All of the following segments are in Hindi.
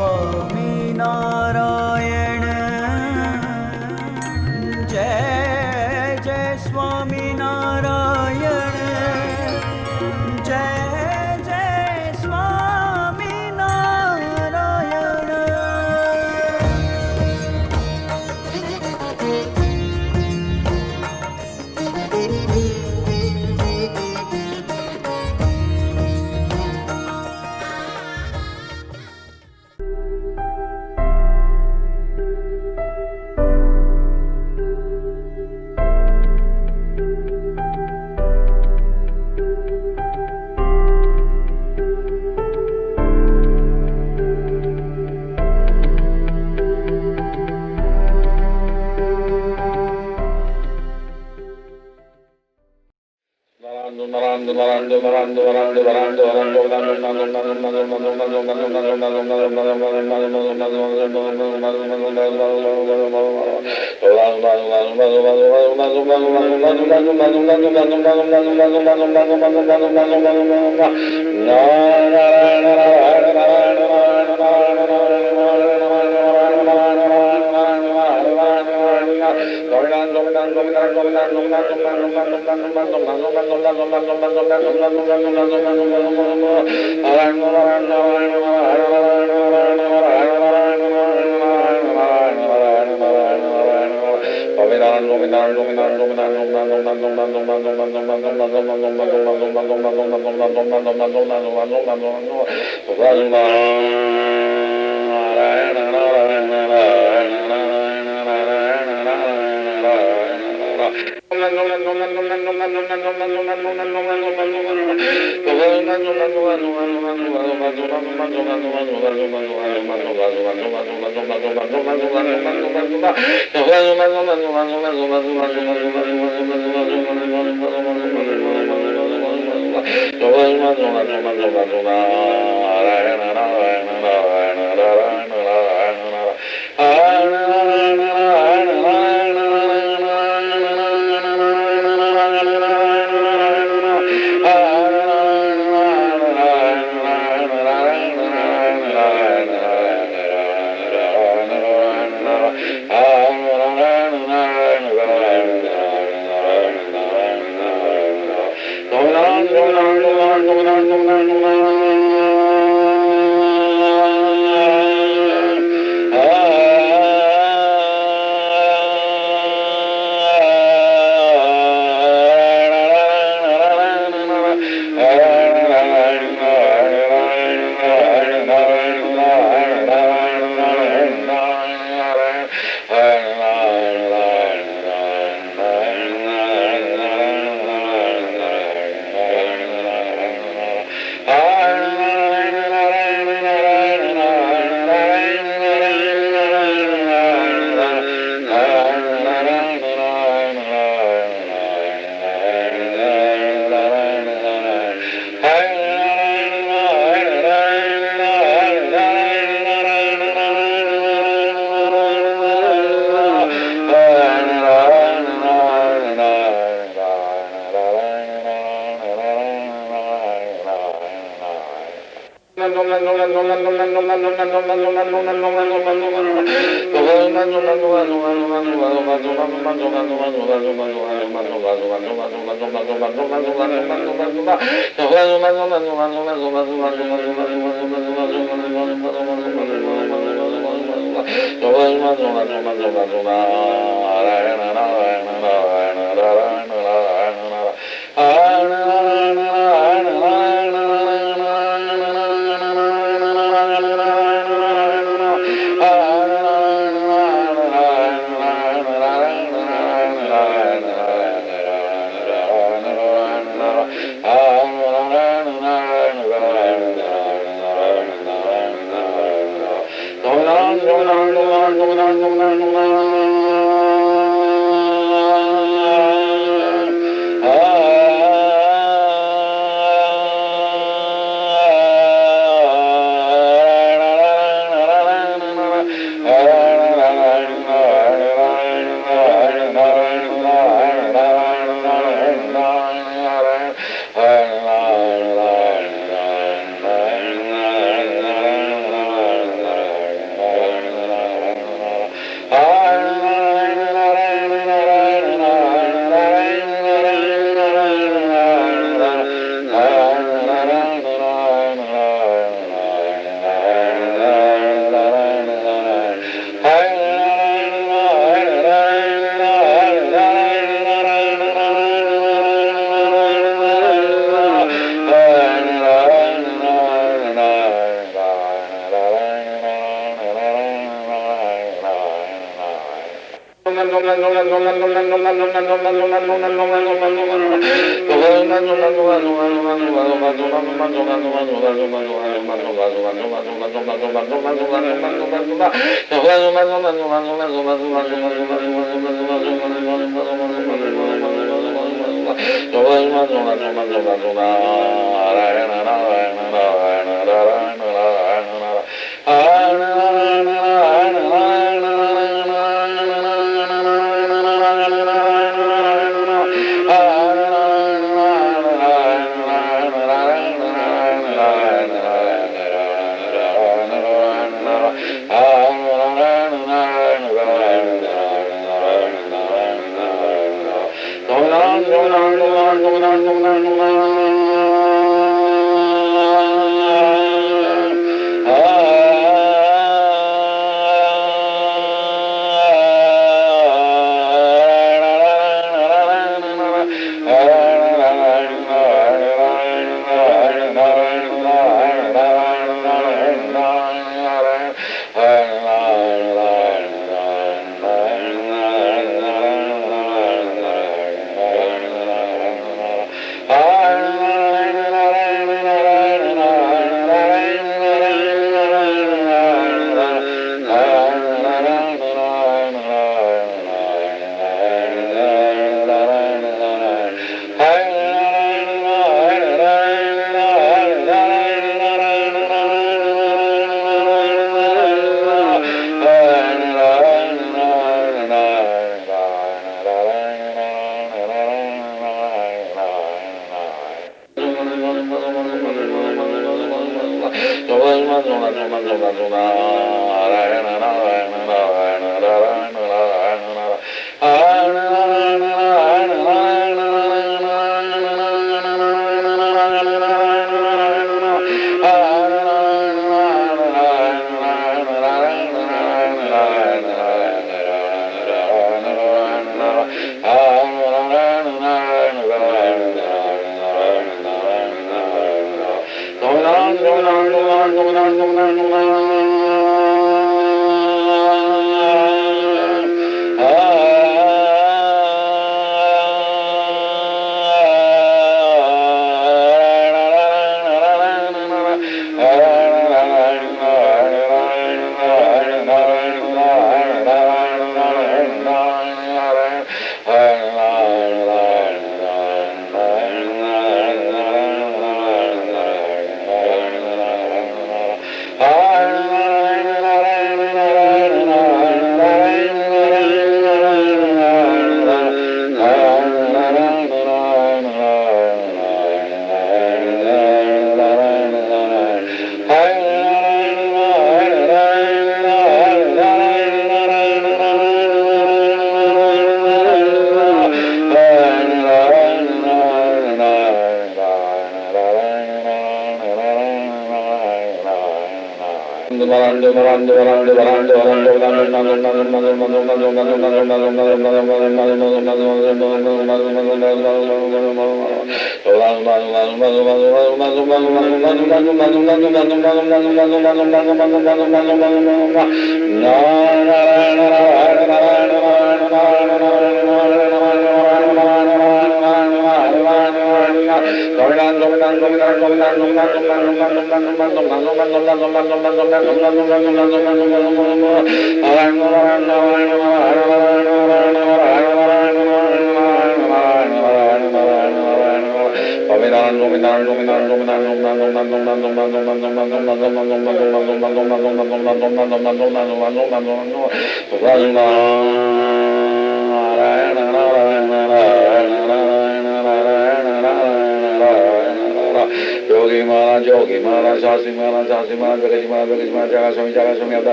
स्वामीनारायण जय जय स्वामीनारायण जय जय स्वामीनारायण।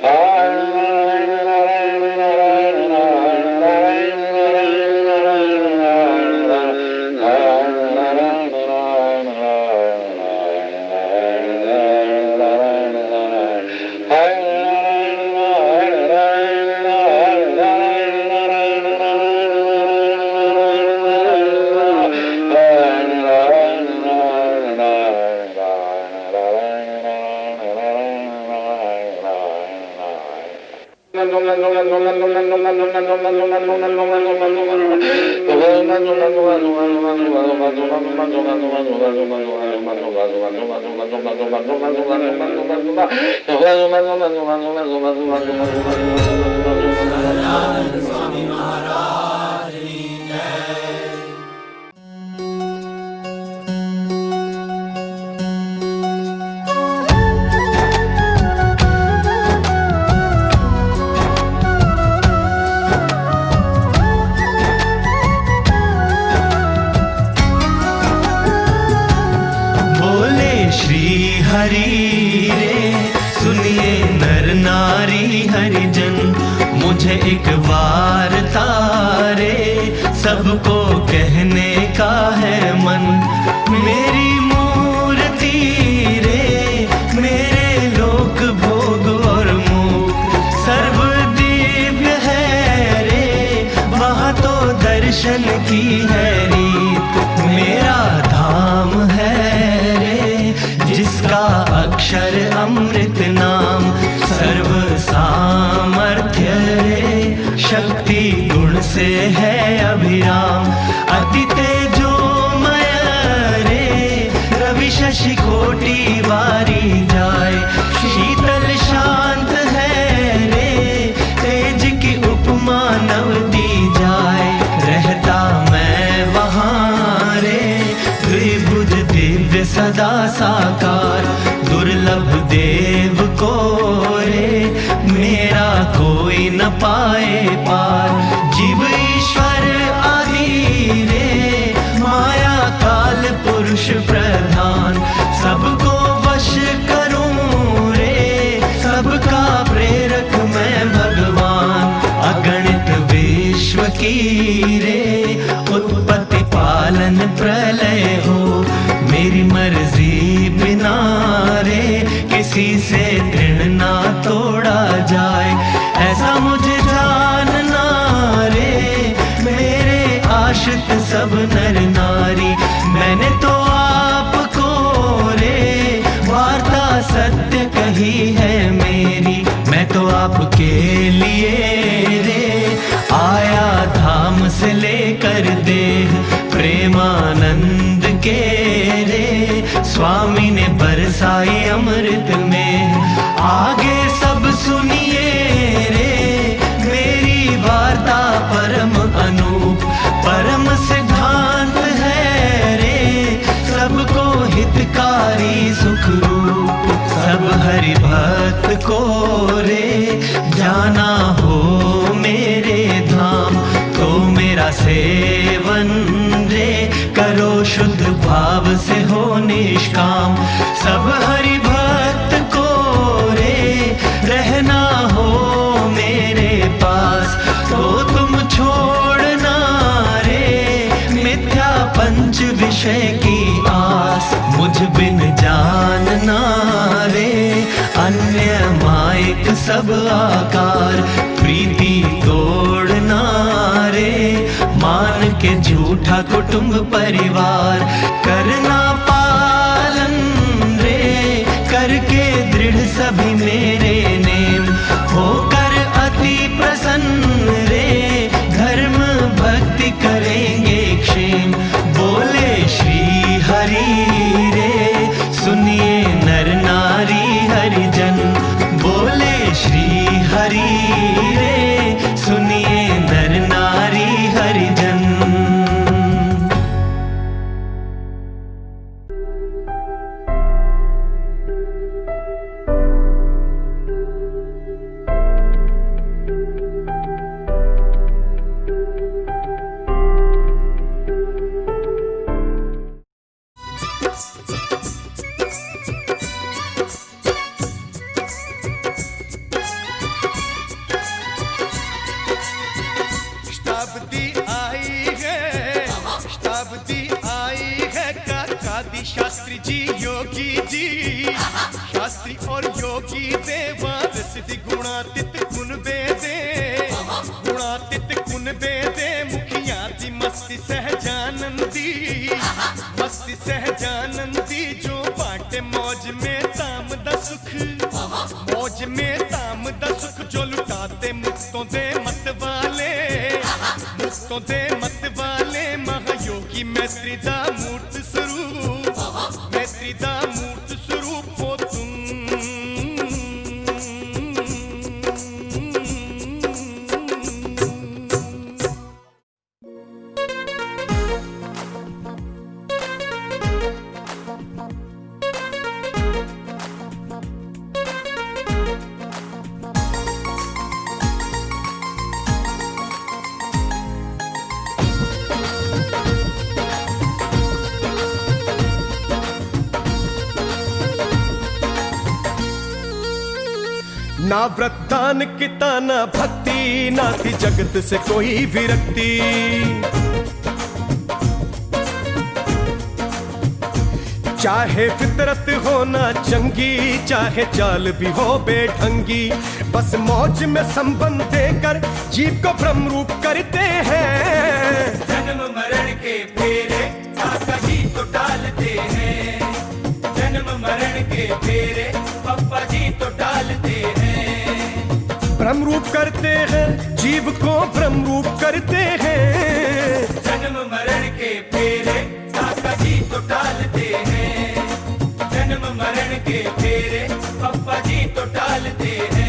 Ah हरि रे सुनिए नर नारी हरिजन, मुझे एक वार्ता रे सबको कहने का है मन। मेरी मूर्ति रे मेरे लोक भोग और मुख सर्व दिव्य है रे, वहाँ तो दर्शन की है रीत। मेरा धाम है जिसका अक्षर अमृत नाम, सर्व सामर्थ्य रे शक्ति गुण से है अभिराम। अति तेजोमय रे रवि शशि कोटि वारी जाए, शीतल शांत है रे तेज की उपमा नव दी जाए। रहता मैं वहाँ रे द्विभुज दिव्य सदा साकार, दुर्लभ देव को रे मेरा कोई न पाए पार। जीव ईश्वर आदि रे माया काल पुरुष प्रधान, सबको वश करूं रे सबका प्रेरक मैं भगवान। अगणित विश्व की रे उत्पत्ति पालन प्रलय हो, मेरी मर्जी बिना रे किसी से तृण ना तोड़ा जाए। ऐसा मुझे जानना रे मेरे आश्रित सब नर नारी, मैंने तो आपको रे वार्ता सत्य कही है मेरी। मैं तो आपके लिए रे आया धाम से लेकर देह, प्रेमानंद के रे स्वामी ने बरसाई अमृत में। आगे सब सुनिए रे मेरी वार्ता परम अनूप, परम सिद्धांत है रे सबको हितकारी सुख रूप। सब हरि भक्त को रे जाना हो मेरे धाम, तो मेरा सेवन रे करो शुद्ध भाव से हो निष्काम। सब हरि भक्त को रे रहना हो मेरे पास, तो तुम छोड़ना रे मिथ्या पंच विषय की आस। मुझ बिन जानना रे अन्य मायक सब आकार, प्रीति तोड़ना रे मान के झूठा कुटुंब परिवार। करना पालन रे करके दृढ़ सभी मेरे नेम, होकर अति प्रसन्न रे धर्म भक्ति करेंगे क्षेम। बोले श्री हरि रे सुनिए नर नारी हरिजन, बोले श्री हरि रे सुनिए नर नारी हरिजन। शास्त्री जी योगी जी, शास्त्री और योगी देवा सिद्धि गुणातीत गुण बेदे, गुणातीत गुण बेदे मुखिया दी मस्ती सहजानंदी, मस्ती सहजानंदी जो बाटे मौज में ताम दा सुख, मौज में ताम दा सुख जो लुटाते दे मत वाले महायोगी मैत्रीदा मूर्त स्वरूप, मैत्रीदा मूर्त स्वरूप हो तुम। ना व्रतदान किता ना भक्ति, ना थी जगत से कोई विरक्ति। चाहे फितरत हो ना चंगी, चाहे चाल भी हो बेढंगी, बस मौज में संबंध देकर जीव को ब्रह्म रूप करते हैं। जन्म मरण के फेरे काका जी तो डालते हैं, जन्म मरण के फेरे पप्पा जी तो डालते हैं। ब्रह्म रूप करते हैं, जीव को ब्रह्म रूप करते हैं। जन्म मरण के फेरे काका जी तो डालते हैं, जन्म मरण के फेरे पप्पा जी तो डालते हैं।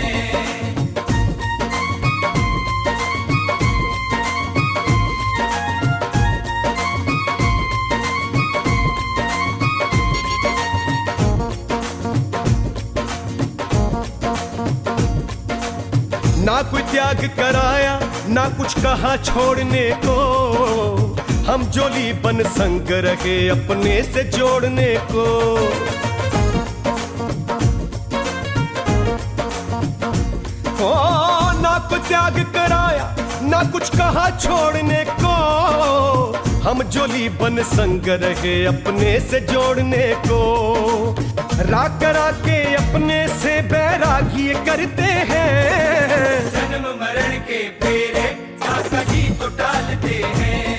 ना कोई त्याग कराया, ना कुछ कहा छोड़ने को, हम जोली बन संग रहे अपने से जोड़ने को। ओ ना कोई त्याग कराया, ना कुछ कहा छोड़ने को, हम जोली बन संग रहे अपने से जोड़ने को। राग करा के अपने से बैरागी करते हैं। जन्म मरण के फेरे काका जी तो डालते हैं,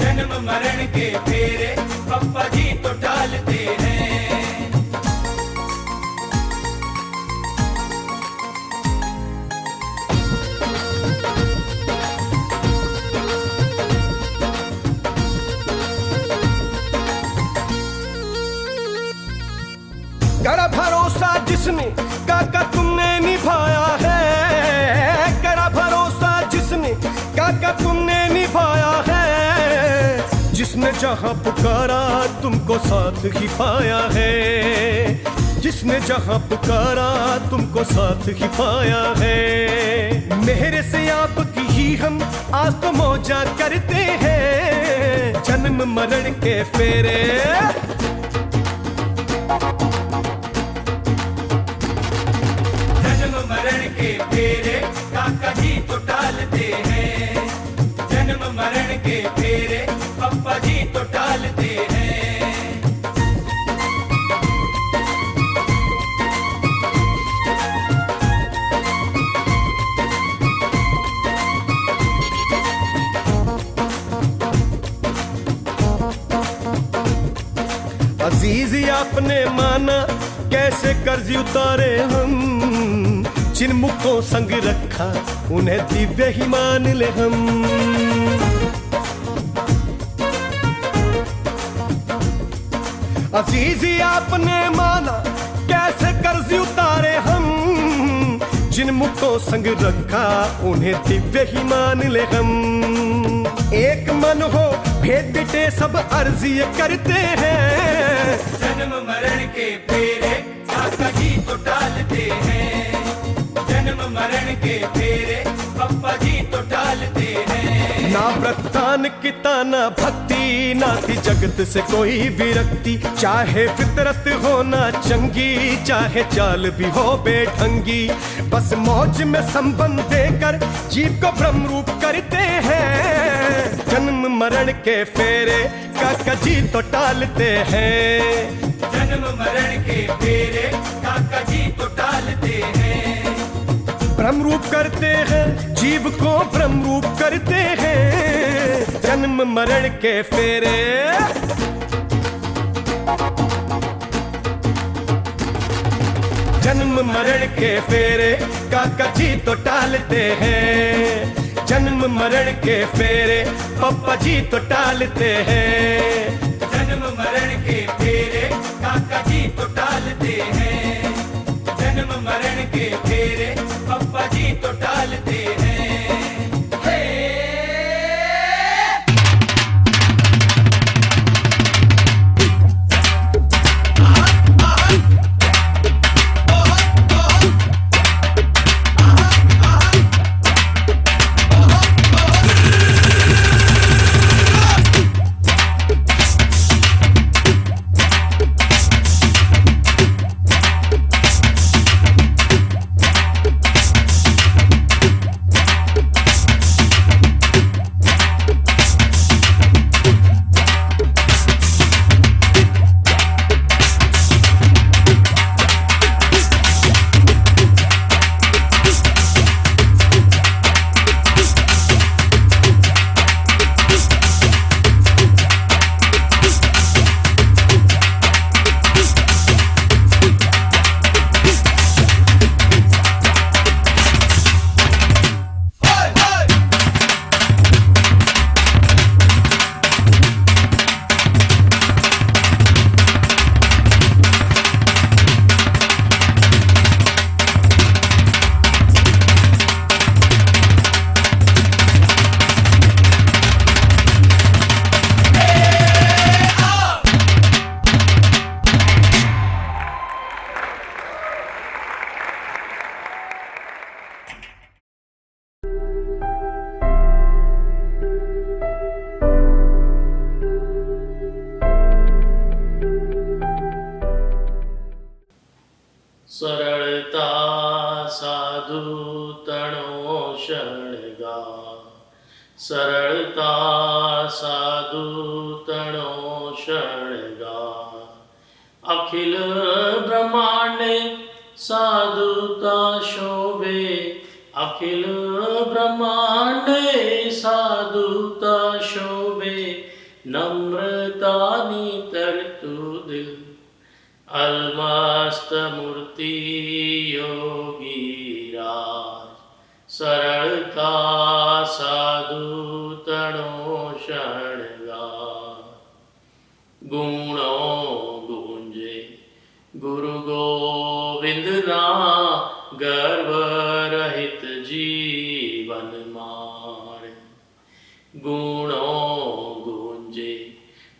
जन्म मरण के फेरे पप्पा जी तो डालते हैं। कड़ा भरोसा जिसने काका तुमने निभाया है, कड़ा भरोसा जिसने काका तुमने निभाया है। जिसने जहां पुकारा तुमको साथ ही पाया है, जिसने जहां पुकारा तुमको साथ ही पाया है। मेरे से आपकी ही हम आज तो मौजा करते हैं। जन्म मरण के फेरे मरण के फेरे काका जी तो डालते हैं, जन्म मरण के फेरे पप्पा जी तो डालते हैं। अजीज आपने माना कैसे कर्ज उतारे हम, जिन मुखों संग रखा उन्हें दिव्य ही मान ले हम। अजीजी आपने माना कैसे कर्ज उतारे हम, जिन मुखों संग रखा उन्हें दिव्य ही मान ले हम। एक मन हो भेद बिटे सब अर्जी करते हैं। जन्म मरण के फेरे काका जी तो डालते हैं, जन्म मरण के फेरे पप्पा जी तो डालते हैं। ना व्रतदान किता ना भक्ति, ना थी जगत से कोई विरक्ति। चाहे फितरत हो ना चंगी, चाहे चाल भी हो बेढंगी, बस मौज में संबंध देकर जीव को ब्रह्म रूप करते हैं। जन्म मरण के फेरे काका जी तो टालते हैं, जन्म मरण के फेरे काका जी तो डालते हैं। ब्रह्म रूप करते हैं, जीव को ब्रह्म रूप करते हैं। जन्म मरण के फेरे जन्म मरण के फेरे काका जी तो टालते हैं। जन्म मरण के फेरे पप्पा जी तो टालते हैं। जन्म मरण के फेरे काका जी तो टालते हैं। जन्म मरण के फेरे पप्पा जी तो टालते हैं। સરળતા સાધુ તણો શણગા, સરળતા સાધુ તણો શણગા, અખિલ બ્રહ્માંડે સાધુતા શોભે, અખિલ બ્રહ્માંડે સાધુતા શોભે, નમ્રતાની તરતુ દિલ અલમસ્ત મૂર્તિ યોગી રાજ, સરળતા સાધુ તણો શણગા, ગુણો ગુંજે ગુરુ ગોવિંદના ગર્વ રહિત જીવન મારે, ગુણો ગુંજે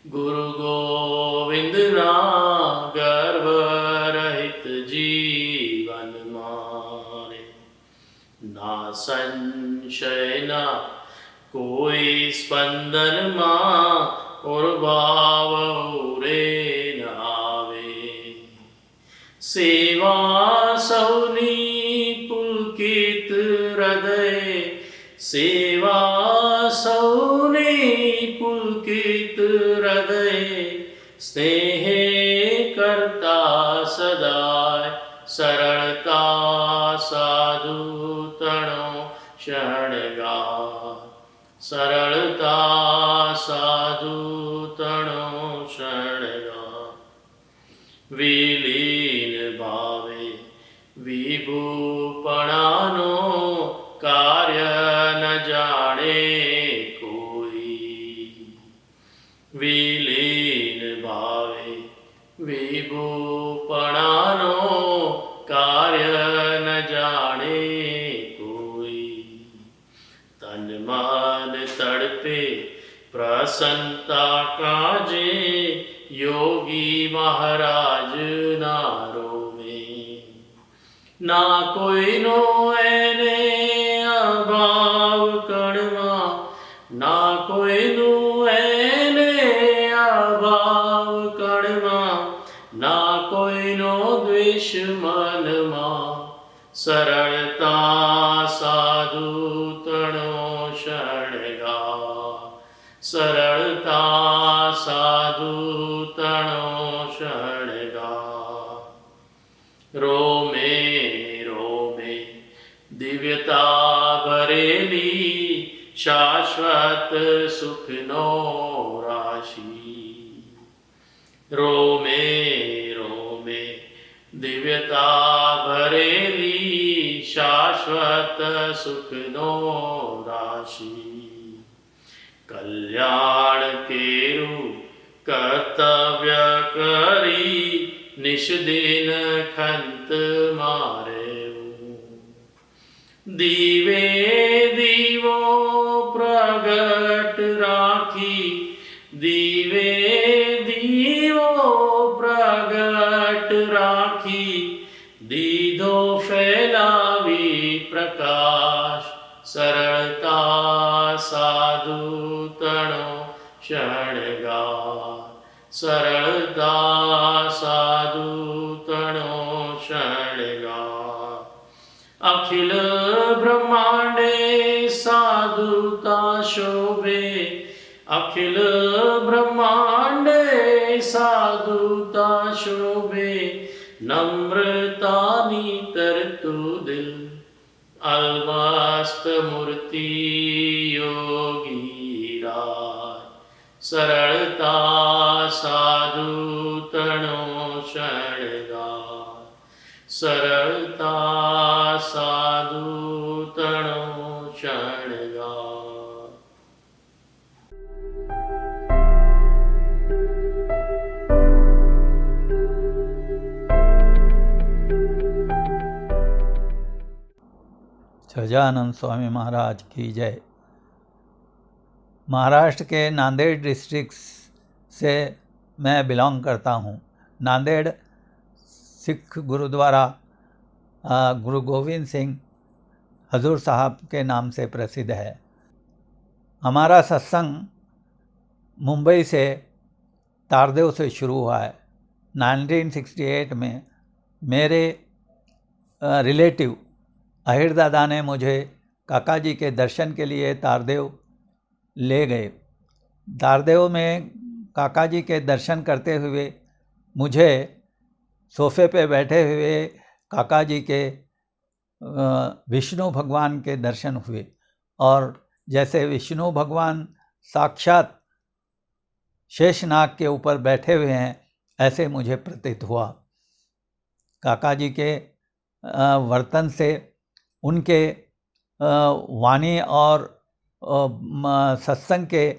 ગુરુ ગોવિંદના ગર્વ રહિત જીવન મારે, ના સંશય ના કોઈ સ્પંદન માં और भाव उरे न आवे, सेवा सौनी पुलकित हृदय, सेवा सौनी पुलकित हृदय, स्नेह करता सदाय, सरलता साधु तणो शरणगा, सरलता साधु तणो शरणगा, विलीन भावे विभूपणानो कार्य न जाने कोई, विलीन भावे विभूपणानो कार्य न जाने कोई, तन मन तड़पे प्रसन्नता काजे, योगी महाराज ना रोवे, ना कोई नो एने अभाव कणवा, ना कोई नो एने अभाव कणवा, ना कोई नो द्वेष मन मा, सरलता साधु तणो शरणगा, सरलता साधु तणो शरणगा, रोमे रोमे दिव्यता भरेली शाश्वत सुख नो राशि, रोमे रोमे दिव्यता भरेली शाश्वत सुखनो राशि कल्याण केरु कर्तव्य करी निश दिन खंत मारे दीवे दीवो प्रगट राखी दीवे दीवो प्रगट राखी दीदो फैलावी प्रकाश सरलता साधु तणो शरणगार सरलता साधु तणो शरणगार अखिल ब्रह्मांडे साधुता शोभे अखिल ब्रह्मांडे साधुता शोभे नम्रता तरतु दिल अलमस्त मूर्ति योगी राय सरलता साधु तणो शरणगार सरलता साधु तणो शरणगार सच्चिदानंद स्वामी महाराज की जय। महाराष्ट्र के नांदेड़ डिस्ट्रिक्ट से मैं बिलोंग करता हूँ। नांदेड़ सिख गुरुद्वारा गुरु गोविंद सिंह हजूर साहब के नाम से प्रसिद्ध है। हमारा सत्संग मुंबई से तारदेव से शुरू हुआ है। 1968 में मेरे रिलेटिव अहिर दादा ने मुझे काका जी के दर्शन के लिए तारदेव ले गए। तारदेव में काका जी के दर्शन करते हुए मुझे सोफे पे बैठे हुए काका जी के विष्णु भगवान के दर्शन हुए और जैसे विष्णु भगवान साक्षात शेषनाग के ऊपर बैठे हुए हैं ऐसे मुझे प्रतीत हुआ। काका जी के वर्तन से उनके वाणी और सत्संग के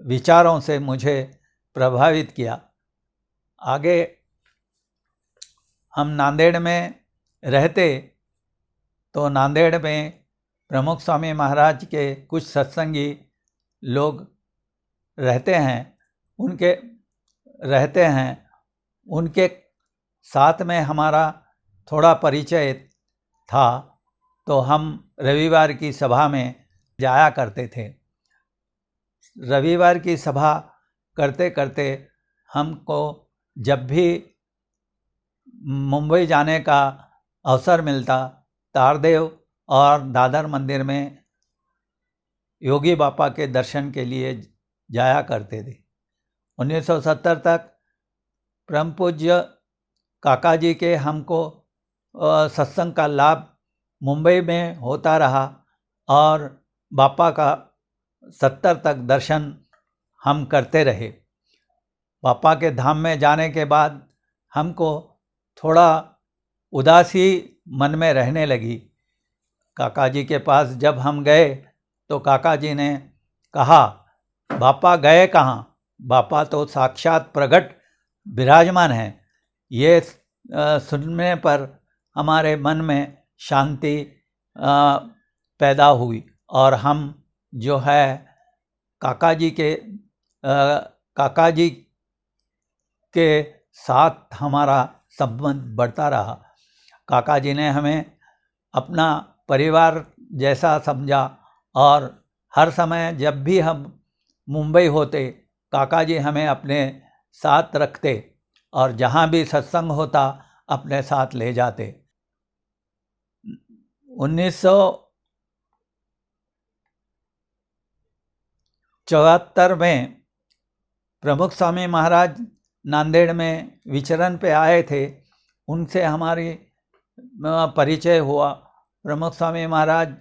विचारों से मुझे प्रभावित किया। आगे हम नांदेड़ में रहते तो नांदेड़ में प्रमुख स्वामी महाराज के कुछ सत्संगी लोग रहते हैं उनके साथ में हमारा थोड़ा परिचय था, तो हम रविवार की सभा में जाया करते थे। रविवार की सभा करते करते हमको जब भी मुंबई जाने का अवसर मिलता, तारदेव और दादर मंदिर में योगी बापा के दर्शन के लिए जाया करते थे। 1970 तक परम पूज्य काका जी के हमको सत्संग का लाभ मुंबई में होता रहा और बापा का 70 तक दर्शन हम करते रहे। बापा के धाम में जाने के बाद हमको थोड़ा उदासी मन में रहने लगी। काका जी के पास जब हम गए तो काका जी ने कहा, बापा गए कहाँ? बापा तो साक्षात प्रकट विराजमान हैं। ये सुनने पर हमारे मन में शांति पैदा हुई और हम जो है काका जी के साथ हमारा संबंध बढ़ता रहा। काका जी ने हमें अपना परिवार जैसा समझा और हर समय जब भी हम मुंबई होते काका जी हमें अपने साथ रखते और जहाँ भी सत्संग होता अपने साथ ले जाते। 1974 में प्रमुख स्वामी महाराज नांदेड़ में विचरण पे आए थे, उनसे हमारी परिचय हुआ। प्रमुख स्वामी महाराज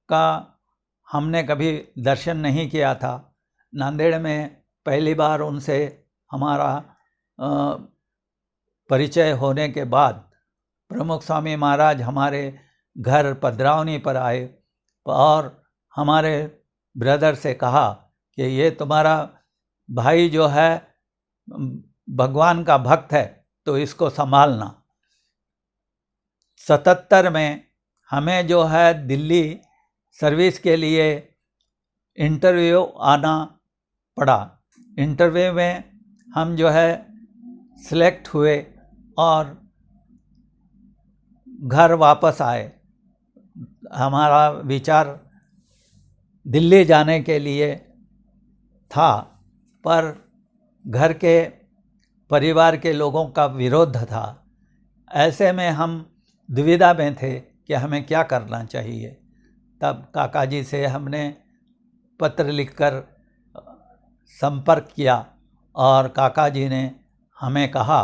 का हमने कभी दर्शन नहीं किया था। नांदेड़ में पहली बार उनसे हमारा परिचय होने के बाद प्रमुख स्वामी महाराज हमारे घर पधरावनी पर आए और हमारे ब्रदर से कहा कि ये तुम्हारा भाई जो है भगवान का भक्त है, तो इसको संभालना। 77 में हमें जो है दिल्ली सर्विस के लिए इंटरव्यू आना पड़ा। इंटरव्यू में हम जो है सिलेक्ट हुए और घर वापस आए। हमारा विचार दिल्ली जाने के लिए था, पर घर के परिवार के लोगों का विरोध था। ऐसे में हम दुविधा में थे कि हमें क्या करना चाहिए। तब काका जी से हमने पत्र लिखकर संपर्क किया और काका जी ने हमें कहा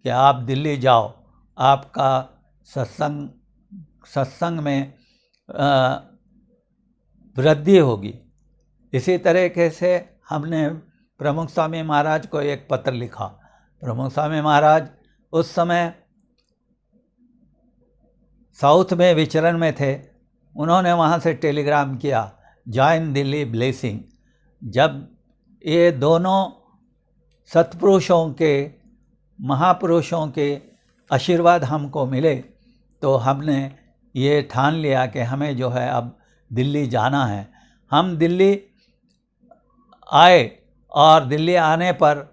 कि आप दिल्ली जाओ, आपका सत्संग में वृद्धि होगी। इसी तरीके से हमने प्रमुख स्वामी महाराज को एक पत्र लिखा। प्रमुख स्वामी महाराज उस समय साउथ में विचरण में थे। उन्होंने वहाँ से टेलीग्राम किया, जॉइन दिल्ली ब्लेसिंग। जब ये दोनों सत्पुरुषों के, महापुरुषों के आशीर्वाद हमको मिले तो हमने ये ठान लिया कि हमें जो है अब दिल्ली जाना है। हम दिल्ली आए और दिल्ली आने पर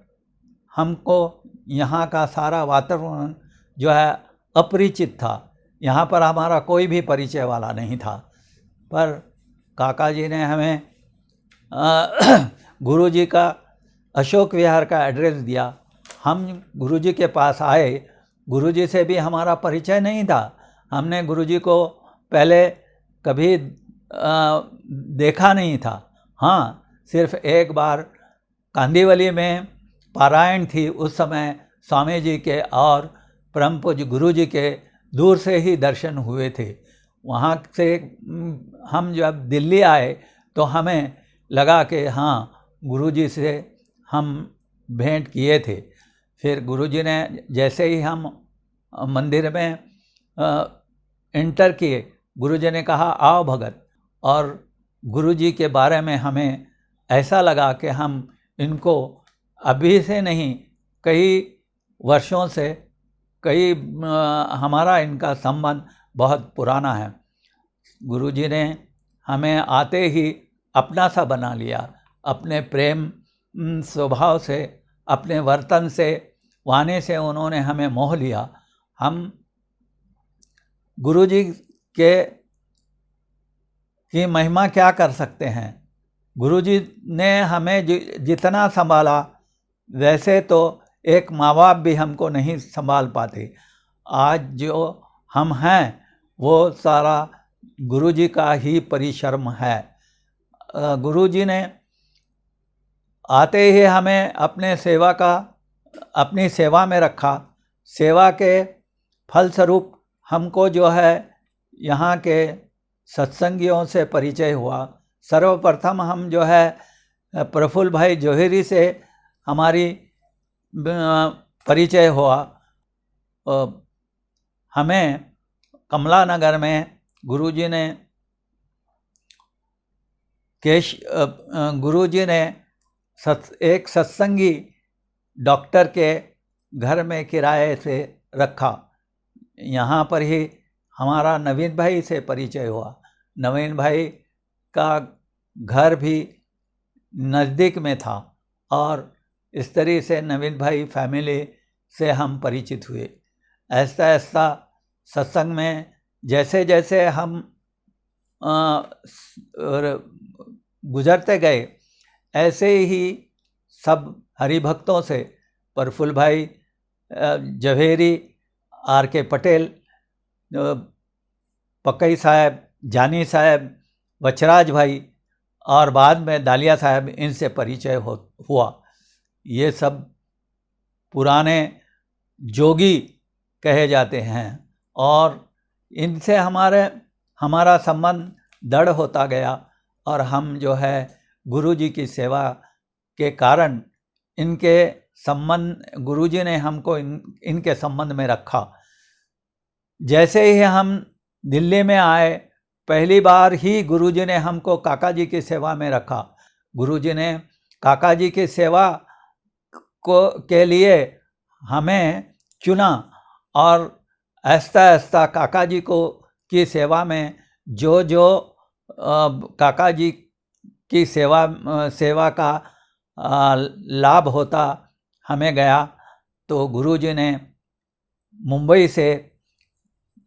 हमको यहाँ का सारा वातावरण जो है अपरिचित था। यहाँ पर हमारा कोई भी परिचय वाला नहीं था। पर काका जी ने हमें गुरुजी का अशोक विहार का एड्रेस दिया। हम गुरुजी के पास आए। गुरुजी से भी हमारा परिचय नहीं था। हमने गुरुजी को पहले कभी देखा नहीं था। हाँ, सिर्फ एक बार कांदीवली में पारायण थी, उस समय स्वामी जी के और परम पूज्य गुरु जी के दूर से ही दर्शन हुए थे। वहाँ से हम जब दिल्ली आए तो हमें लगा कि हाँ, गुरु जी से हम भेंट किए थे। फिर गुरु जी ने जैसे ही हम मंदिर में एंटर किए, गुरु जी ने कहा आओ भगत। और गुरु जी के बारे में हमें ऐसा लगा कि हम इनको अभी से नहीं, कई वर्षों से, हमारा इनका संबंध बहुत पुराना है। गुरु जी ने हमें आते ही अपना सा बना लिया। अपने प्रेम स्वभाव से, अपने वर्तन से, वाणी से उन्होंने हमें मोह लिया। हम गुरु जी की महिमा क्या कर सकते हैं। गुरु जी ने हमें जितना संभाला, वैसे तो एक माँ बाप भी हमको नहीं संभाल पाते। आज जो हम हैं वो सारा गुरु जी का ही परिश्रम है। गुरु जी ने आते ही हमें अपनी सेवा में रखा। सेवा के फलस्वरूप हमको जो है यहाँ के सत्संगियों से परिचय हुआ। सर्वप्रथम हम जो है प्रफुल्ल भाई जोहरी से हमारी परिचय हुआ। हमें कमला नगर में गुरुजी ने एक सत्संगी डॉक्टर के घर में किराए से रखा। यहाँ पर ही हमारा नवीन भाई से परिचय हुआ। नवीन भाई का घर भी नज़दीक में था और इस तरह से नवीन भाई फैमिली से हम परिचित हुए। ऐसा ऐसा सत्संग में जैसे जैसे हम गुजरते गए, ऐसे ही सब हरिभक्तों से, प्रफुल्ल भाई जवेरी, आर के पटेल, पकई साहब, जानी साहब, वचराज भाई और बाद में दालिया साहब, इनसे परिचय हुआ। ये सब पुराने जोगी कहे जाते हैं और इनसे हमारा संबंध दृढ़ होता गया और हम जो है गुरु जी की सेवा के कारण इनके गुरुजी ने हमको इनके संबंध में रखा। जैसे ही हम दिल्ली में आए, पहली बार ही गुरुजी ने हमको काका जी की सेवा में रखा। गुरुजी ने काका जी की सेवा के लिए हमें चुना और आहिस्ता आहिस्ता काका जी की सेवा में जो काका जी की सेवा का लाभ होता हमें गया, तो गुरुजी ने मुंबई से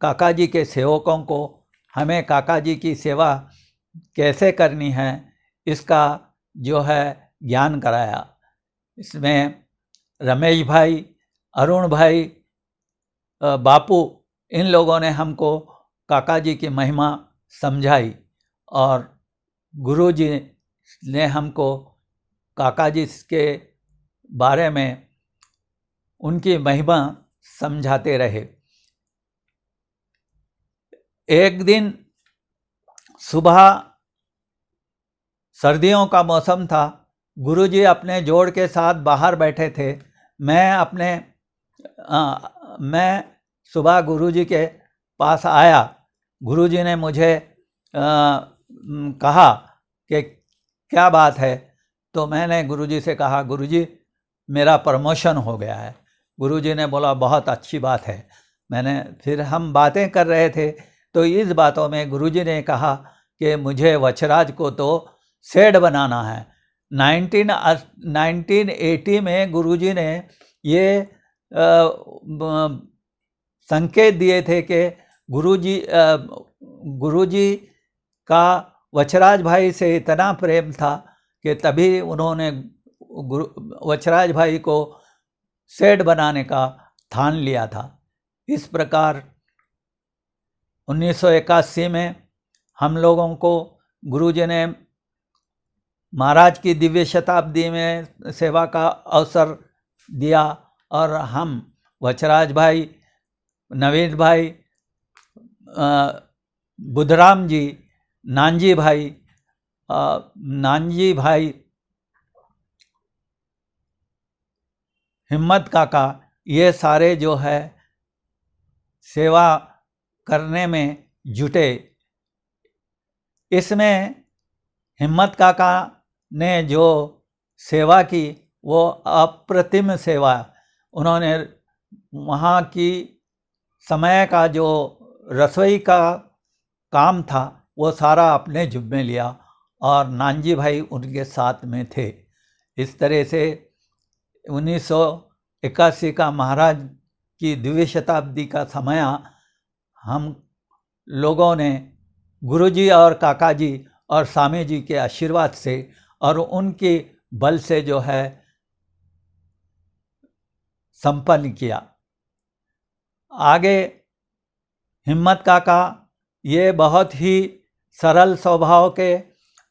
काका जी के सेवकों को हमें काका जी की सेवा कैसे करनी है इसका जो है ज्ञान कराया। इसमें रमेश भाई, अरुण भाई, बापू, इन लोगों ने हमको काका जी की महिमा समझाई और गुरुजी ने हमको काका जी के बारे में उनकी महिमा समझाते रहे। एक दिन सुबह, सर्दियों का मौसम था, गुरुजी अपने जोड़ के साथ बाहर बैठे थे। मैं सुबह गुरुजी के पास आया। गुरुजी ने मुझे कहा कि क्या बात है, तो मैंने गुरुजी से कहा, गुरुजी मेरा प्रमोशन हो गया है। गुरुजी ने बोला बहुत अच्छी बात है। फिर हम बातें कर रहे थे, तो इस बातों में गुरुजी ने कहा कि मुझे वछराज को तो सेठ बनाना है। 1980 में गुरुजी ने ये संकेत दिए थे कि गुरुजी का वछराज भाई से इतना प्रेम था कि तभी उन्होंने वछराज भाई को सेठ बनाने का ठान लिया था। इस प्रकार 1981 में हम लोगों को गुरुजी ने महाराज की दिव्य शताब्दी में सेवा का अवसर दिया और हम वछराज भाई, नवीन भाई, बुधराम जी, नानजी भाई, हिम्मत काका, ये सारे जो है सेवा करने में जुटे। इसमें हिम्मत काका ने जो सेवा की वो अप्रतिम सेवा। उन्होंने वहाँ की समय का जो रसोई का काम था वो सारा अपने जुम्मे लिया और नानजी भाई उनके साथ में थे। इस तरह से 1981 का महाराज की दिव्य शताब्दी का समय हम लोगों ने गुरुजी और काका जी और स्वामी जी के आशीर्वाद से और उनके बल से जो है संपन्न किया। आगे हिम्मत काका ये बहुत ही सरल स्वभाव के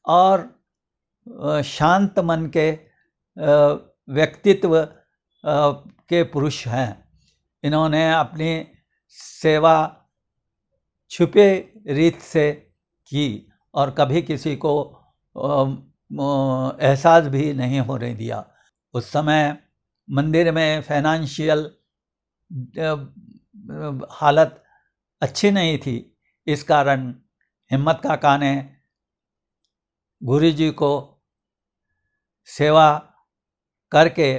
और शांत मन के व्यक्तित्व के पुरुष हैं। इन्होंने अपनी सेवा छुपे रीत से की और कभी किसी को एहसास भी नहीं होने दिया। उस समय मंदिर में फाइनेंशियल हालत अच्छी नहीं थी, इस कारण हिम्मत काका ने गुरुजी को सेवा करके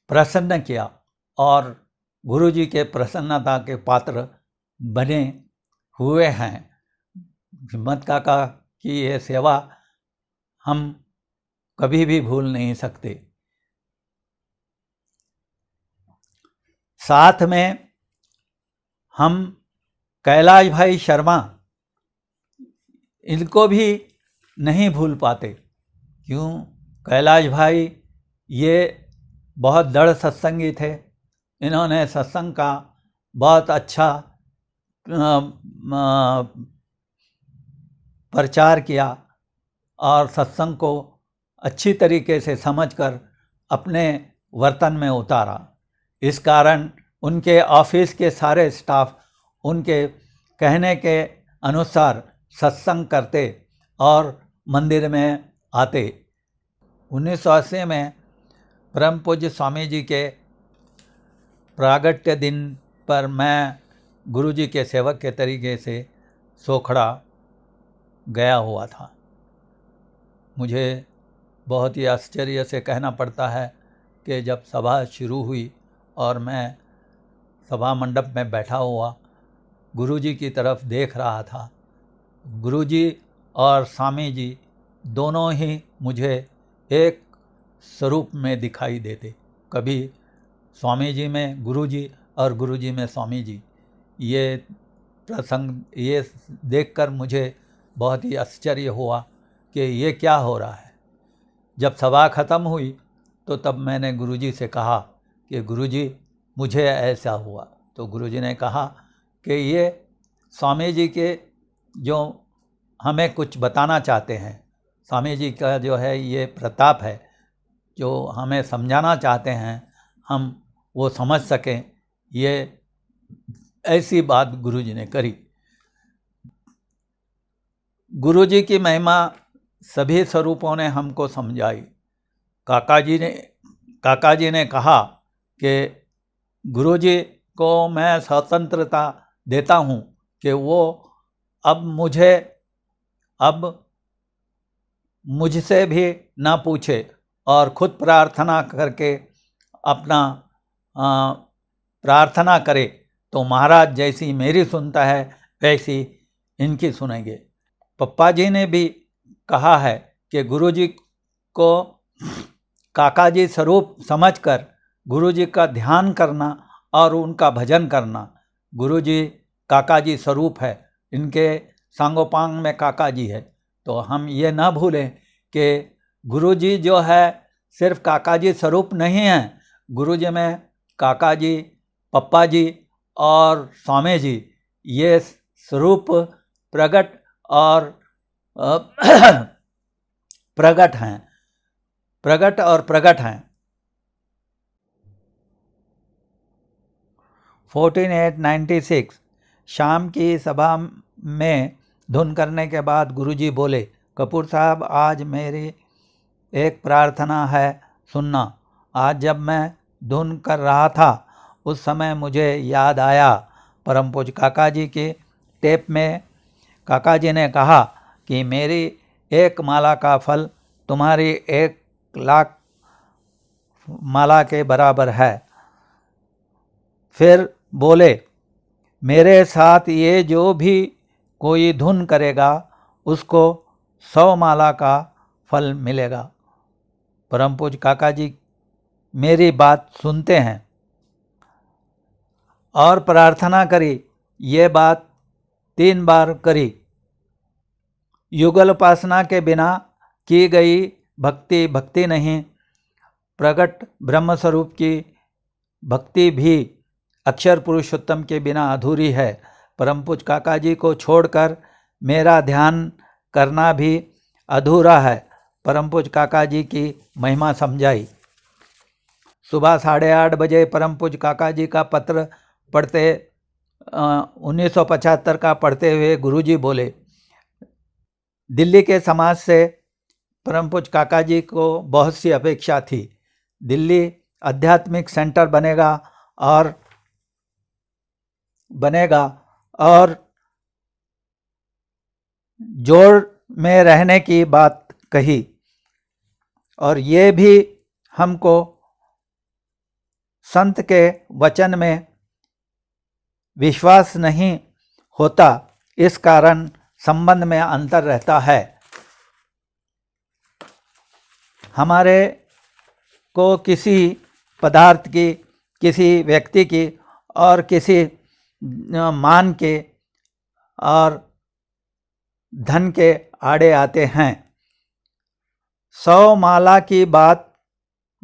प्रसन्न किया और गुरुजी के प्रसन्नता के पात्र बने हुए हैं। हिम्मत काका की ये सेवा हम कभी भी भूल नहीं सकते। साथ में हम कैलाश भाई शर्मा, इनको भी नहीं भूल पाते। क्यों? कैलाश भाई ये बहुत दृढ़ सत्संगी थे। इन्होंने सत्संग का बहुत अच्छा प्रचार किया और सत्संग को अच्छी तरीके से समझकर अपने वर्तन में उतारा। इस कारण उनके ऑफिस के सारे स्टाफ उनके कहने के अनुसार सत्संग करते और मंदिर में आते। 1980 में परम पूज्य स्वामी जी के प्रागट्य दिन पर मैं गुरु जी के सेवक के तरीके से सोखड़ा गया हुआ था। मुझे बहुत ही आश्चर्य से कहना पड़ता है कि जब सभा शुरू हुई और मैं सभा मंडप में बैठा हुआ गुरु जी की तरफ देख रहा था, गुरु जी और स्वामी जी दोनों ही मुझे एक स्वरूप में दिखाई देते। कभी स्वामी जी में गुरु जी और गुरु जी में स्वामी जी। ये प्रसंग ये देखकर मुझे बहुत ही आश्चर्य हुआ कि ये क्या हो रहा है। जब सभा ख़त्म हुई तो तब मैंने गुरु जी से कहा कि गुरु जी मुझे ऐसा हुआ। तो गुरु जी ने कहा कि ये स्वामी जी के जो हमें कुछ बताना चाहते हैं, स्वामी जी का जो है ये प्रताप है, जो हमें समझाना चाहते हैं हम वो समझ सकें, ये ऐसी बात गुरु जी ने करी। गुरु जी की महिमा सभी स्वरूपों ने हमको समझाई। काका जी ने कहा कि गुरु जी को मैं स्वतंत्रता देता हूँ कि वो अब मुझसे भी ना पूछे और खुद प्रार्थना करके अपना प्रार्थना करे, तो महाराज जैसी मेरी सुनता है वैसी इनकी सुनेंगे। पप्पा जी ने भी कहा है कि गुरु जी को काका जी स्वरूप समझकर गुरु जी का ध्यान करना और उनका भजन करना। गुरु जी काका जी स्वरूप है, इनके सांगोपांग में काका जी है। तो हम ये ना भूलें कि गुरु जी जो है सिर्फ काका जी स्वरूप नहीं है। गुरु जी में काका जी, पप्पा जी और स्वामी जी ये स्वरूप प्रकट और प्रकट हैं। 1496 शाम की सभा में धुन करने के बाद गुरुजी बोले, कपूर साहब आज मेरी एक प्रार्थना है सुनना। आज जब मैं धुन कर रहा था उस समय मुझे याद आया परम पूज्य काका जी की टेप में काका जी ने कहा कि मेरी एक माला का फल तुम्हारी 1,00,000 माला के बराबर है। फिर बोले, मेरे साथ ये जो भी कोई धुन करेगा उसको 100 माला का फल मिलेगा। परम पूज्य काका जी मेरी बात सुनते हैं और प्रार्थना करी। ये बात 3 बार करी। युगल उपासना के बिना की गई भक्ति नहीं। प्रकट ब्रह्म स्वरूप की भक्ति भी अक्षर पुरुषोत्तम के बिना अधूरी है। परम पूज्य काका जी को छोड़कर मेरा ध्यान करना भी अधूरा है। परम पूज्य काका जी की महिमा समझाई। सुबह 8:30 बजे परम पूज्य काका जी का पत्र पढ़ते 1975 का पढ़ते हुए गुरुजी बोले, दिल्ली के समाज से परम पूज्य काका जी को बहुत सी अपेक्षा थी। दिल्ली आध्यात्मिक सेंटर बनेगा और जोड़ में रहने की बात कही और ये भी हमको संत के वचन में विश्वास नहीं होता, इस कारण संबंध में अंतर रहता है। हमारे को किसी पदार्थ की, किसी व्यक्ति की और किसी मान के और धन के आड़े आते हैं। 100 माला की बात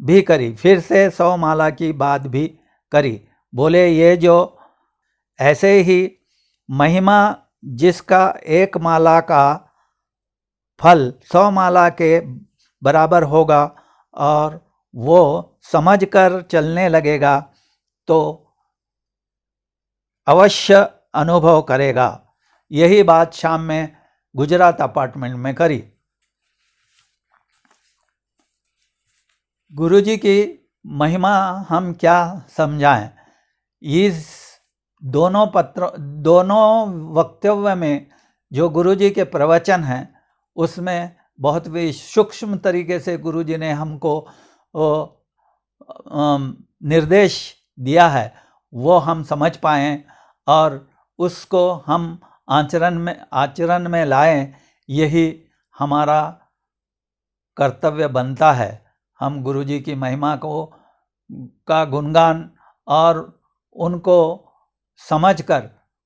भी करी, फिर से 100 माला की बात भी करी। बोले, ये जो ऐसे ही महिमा जिसका 1 माला का फल 100 माला के बराबर होगा और वो समझकर चलने लगेगा तो अवश्य अनुभव करेगा। यही बात शाम में गुजरात अपार्टमेंट में करी। गुरुजी की महिमा हम क्या समझाएं। इस दोनों वक्तव्य में जो गुरुजी के प्रवचन हैं उसमें बहुत भी सूक्ष्म तरीके से गुरुजी ने हमको निर्देश दिया है, वो हम समझ पाएँ और उसको हम आचरण में लाएं, यही हमारा कर्तव्य बनता है। हम गुरुजी की महिमा का गुणगान और उनको समझकर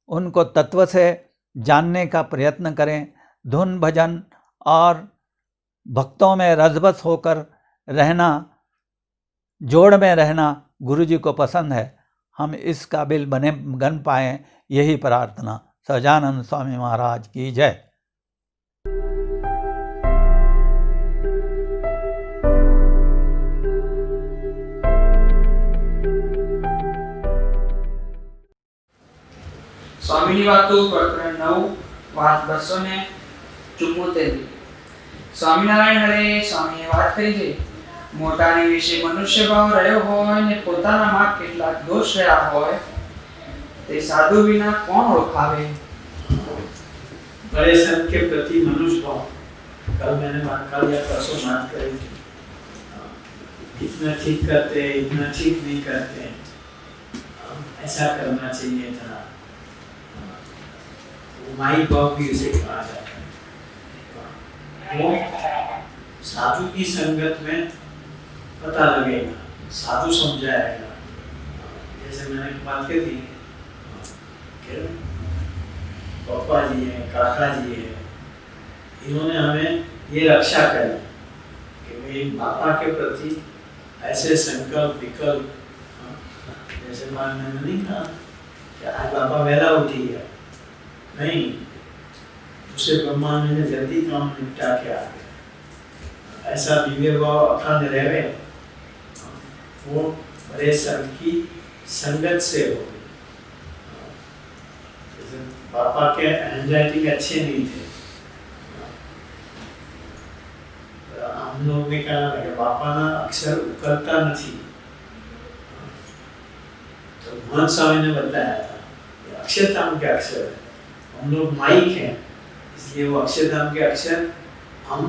उनको तत्व से जानने का प्रयत्न करें। धुन भजन और भक्तों में रसबस होकर रहना, जोड़ में रहना गुरुजी को पसंद है। हम इस काबिल बन पाएँ, यही प्रार्थना। सहजानंद स्वामी महाराज की जय। સ્વામીની વાતો પ્રકરણ 9 વાત 274। સ્વામિનારાયણ હરે સ્વામીએ વાત કરી છે, મોટાને વિશે મનુષ્ય ભાવ રહ્યો હોય ને પોતાનામાં કેટલાક દોષ રહ્યા હોય તે સાધુ વિના કોણ ઓળખાવે। बड़े संत के प्रति मनुष्य भाव, कल या परसों बात करी थी। इतना ठीक करते, इतना ठीक नहीं करते, ऐसा करना चाहिए था। माई भाव भी उसे कहा जाता है। वो साधु की संगत में पता लगेगा, साधु समझाएगा। जैसे मैंने बात की थी, पापा जी हैं, काका जी हैं, इन्होंने हमें ये रक्षा करी कि भाई पापा के प्रति ऐसे संकल्प विकल्प, जैसे मैंने नहीं कहा कि आज पापा वेला उठी है, नहीं, उसे ब्रह्मांड में जल्दी काम निपटा के आ गए, ऐसा दिव्य भाव अखंड रहे। वो बड़े संत की संगत से हो। पापा के हैंडराइटिंग अच्छे नहीं थे, हम लोग ने कहा कि पापा ना अक्षर उकलता नहीं, तो मोहन स्वामी ने बताया था अक्षरधाम के अक्षर है, हम लोग माइक हैं, इसलिए वो अक्षरधाम के अक्षर हम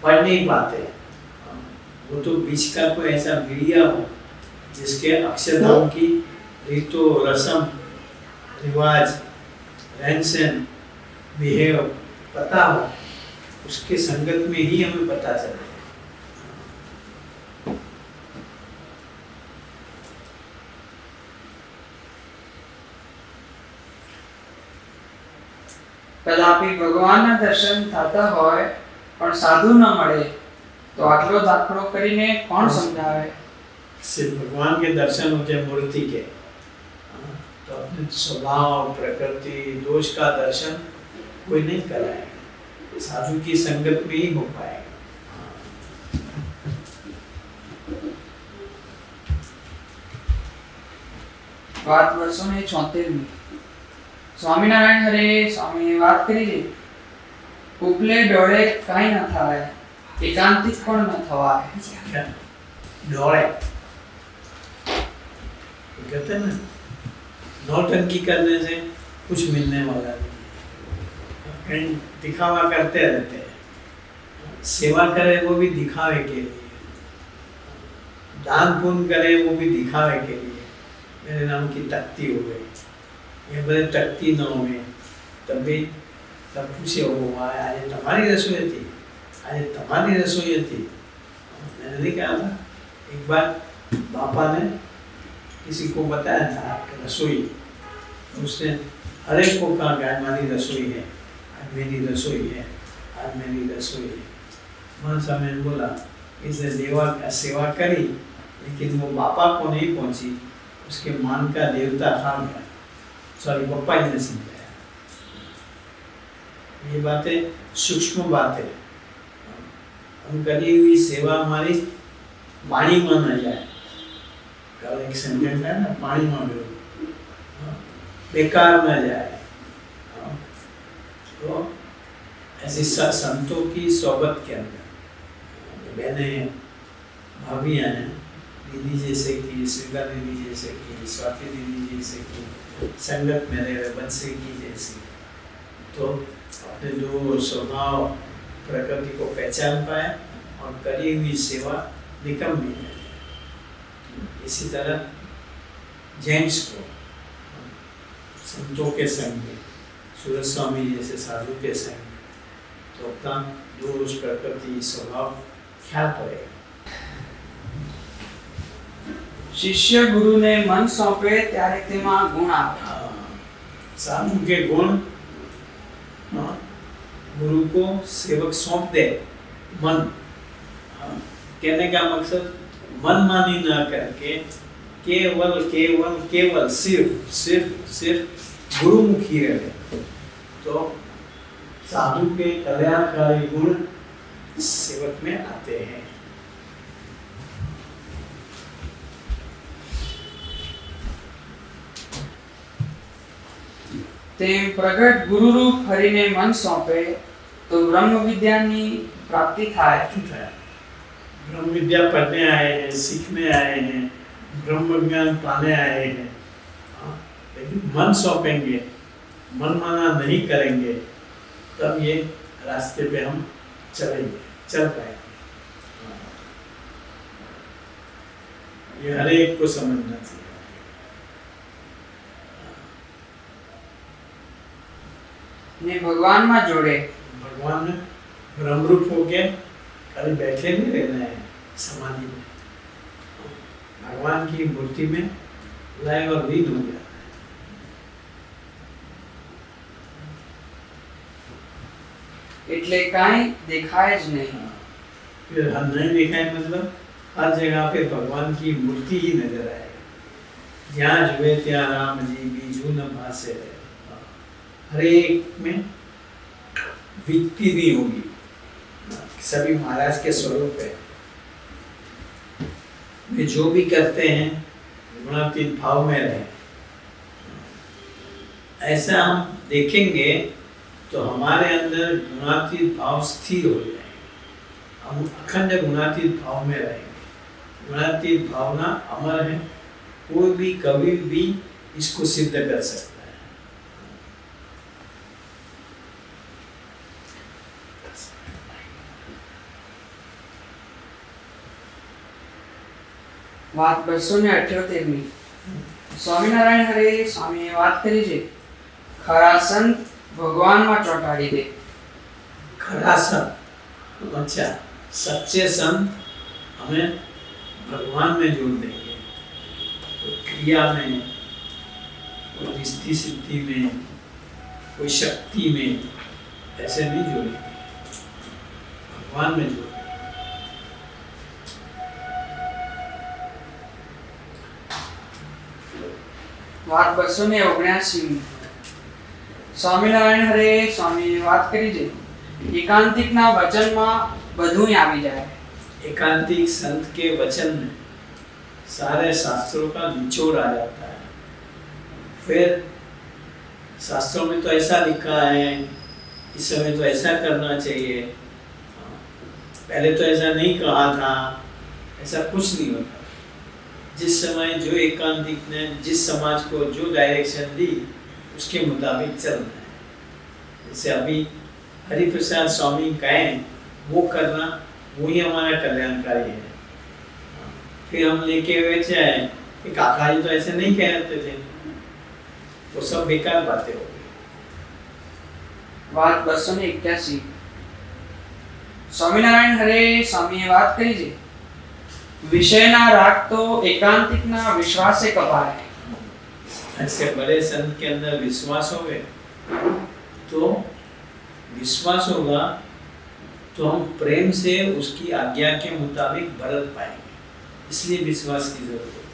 पढ़ नहीं पाते। वो तो बीच का कोई ऐसा मीडिया हो जिसके अक्षरधाम की रीतो रस्म रिवाज रहन सहन बिहेव पता हो, उसके संगत में ही हमें पता चले। કદાપી ભગવાનના દર્શન થતા હોય પણ સાધુ ન મળે તો આટલો દાખલો કરીને કોણ સમજાવે। सिर्फ भगवान के दर्शन होते मूर्ति के, तो अपने स्वभाव प्रकृति दोष का दर्शन कोई नहीं कराएगा, साधु की संगत में ही हो पाएगा। વાત 274। સ્વામિનારાયણ હરે સ્વામીએ વાત કરી છે, ઉપલે ડોળે કાંઈ ન થાય, એકાંતિક પણ ન થવાય। डोळे कहते हैं ना, नौटंकी करने से कुछ मिलने वाला नहीं, कहीं दिखावा करते रहते हैं। सेवा करे वो भी दिखावे के लिए, दान पुण्य करे वो भी दिखावे के लिए। मेरे नाम की तख्ती हो गई, ये बड़े तख्ती न हो गए, तब भी सब पूछे हो आज तुम्हारी रसोई थी, आज तुम्हारी रसोई थी। मैंने नहीं कहा था, एक बार पापा ने किसी को बताया था कि रसोई, उसने हर एक को कहा कि आज हमारी रसोई है, आज मेरी रसोई है, आज मेरी रसोई है। मन समय बोला इसने देवा का सेवा करी, लेकिन वो पापा को नहीं पहुंची, उसके मान का देवता खा गया। सॉरी, पप्पा जी ने समझाया। ये बातें सूक्ष्म बातें, हम करी हुई सेवा हमारी पानी में न जाए। कल एक सेंटेंस है ना, पानी में बेकार न जाए। तो ऐसी संतों की सोबत के अंदर बहनें भाभियाँ हैं, दीदी जैसे की, स्वीका दीदी जैसे की, स्वाति दीदी जैसे की, संगत में रहे बंसी की जैसी, तो अपने जो स्वभाव प्रकृति को पहचान पाए और करी हुई सेवा निकम भी नहीं। इसी तरह जेंट्स को संतों के संग में, सूरज स्वामी जैसे साधु के संग में, तो अपना जो उस प्रकृति स्वभाव ख्याल पड़ेगा। शिष्य गुरु ने मन सौंपे त्यारे तेमा गुण आवे। साधु के गुण गुरु को सेवक सौंप दे। मन कहने का मकसद मनमानी ना करके केवल केवल केवल सिर्फ सिर्फ सिर्फ गुरुमुखी रहे, तो साधु के कल्याणकारी गुण सेवक में आते हैं। તેમ પ્રગટ ગુરુરૂપ હરિને મન સોંપે તો બ્રહ્મ વિદ્યાની પ્રાપ્તિ થાય। ब्रह्म विद्या पढ़ने आए हैं, सीखने आए हैं, ब्रह्म ज्ञान पाने आए हैं, लेकिन मन सौंपेंगे, मन माना नहीं करेंगे, तब ये रास्ते पे हम चलेंगे, चल पाएंगे। ये हर एक को समझना चाहिए। ને ભગવાનમાં જોડે। भगवान ने ब्रह्म रूप हो के खाली बैठे नहीं रहना है समाधि में, भगवान की मूर्ति में लय और लीन हो जाना है। એટલે કાંઈ દેખાય જ નહીં। फिर हम नहीं दिखाए मतलब हर जगह पे भगवान की मूर्ति ही नजर आएगी। जहाँ जुए त्या राम जी बीजू न भासे। हर एक में विकती नहीं होगी, सभी महाराज के स्वरूप है। वे जो भी करते हैं गुणातीत भाव में रहे। ऐसा हम देखेंगे तो हमारे अंदर गुणातीत भाव स्थिर हो जाएंगे, हम अखंड गुणातीत भाव में रहेंगे। गुणातीत भावना अमर है, कोई भी कभी भी इसको सिद्ध कर सकता है। વાત 278 સ્વામિનારાયણ હરે સ્વામીએ વાત કરી છે ખરા સંત ભગવાનમાં ચોંટાડી દે। खरा संत, अच्छा सच्चे संत हमें भगवान में जोड़ देंगे। कोई क्रिया में, कोई रिश्ती सिद्धि में, कोई शक्ति में ऐसे नहीं जोड़ेंगे, भगवान में जोड़ेंगे। વાત 279 સ્વામિનારાયણ હરે સ્વામીએ વાત કરી છે એકાંતિકના વચનમાં બધું આવી જાય। एकांतिक संत के वचन में सारे शास्त्रों का निचोड़ आ जाता है। फिर शास्त्रों में तो ऐसा लिखा है, इस समय तो ऐसा करना चाहिए, पहले तो ऐसा नहीं कहा था, ऐसा कुछ नहीं होता। जिस समय जो एकांतिक ने जिस समाज को जो डायरेक्शन दी उसके मुताबिक चलना है। जैसे अभी हरिप्रसाद स्वामी कहें वो करना, वही हमारा कल्याणकारी है। फिर हम लेके हुए चाहे कि काका जी तो ऐसे नहीं कहते थे, वो सब बेकार बातें हो गई। વાત 281 સ્વામિનારાયણ હરે સ્વામીએ વાત કરી છે વિષયના રાગ તો એકાંતિકના વિશ્વાસે કપાય। ऐसे बड़े संत के अंदर विश्वास हो गए तो विश्वास होगा तो हम प्रेम से उसकी आज्ञा के मुताबिक बरत पाएंगे, इसलिए विश्वास की जरूरत है।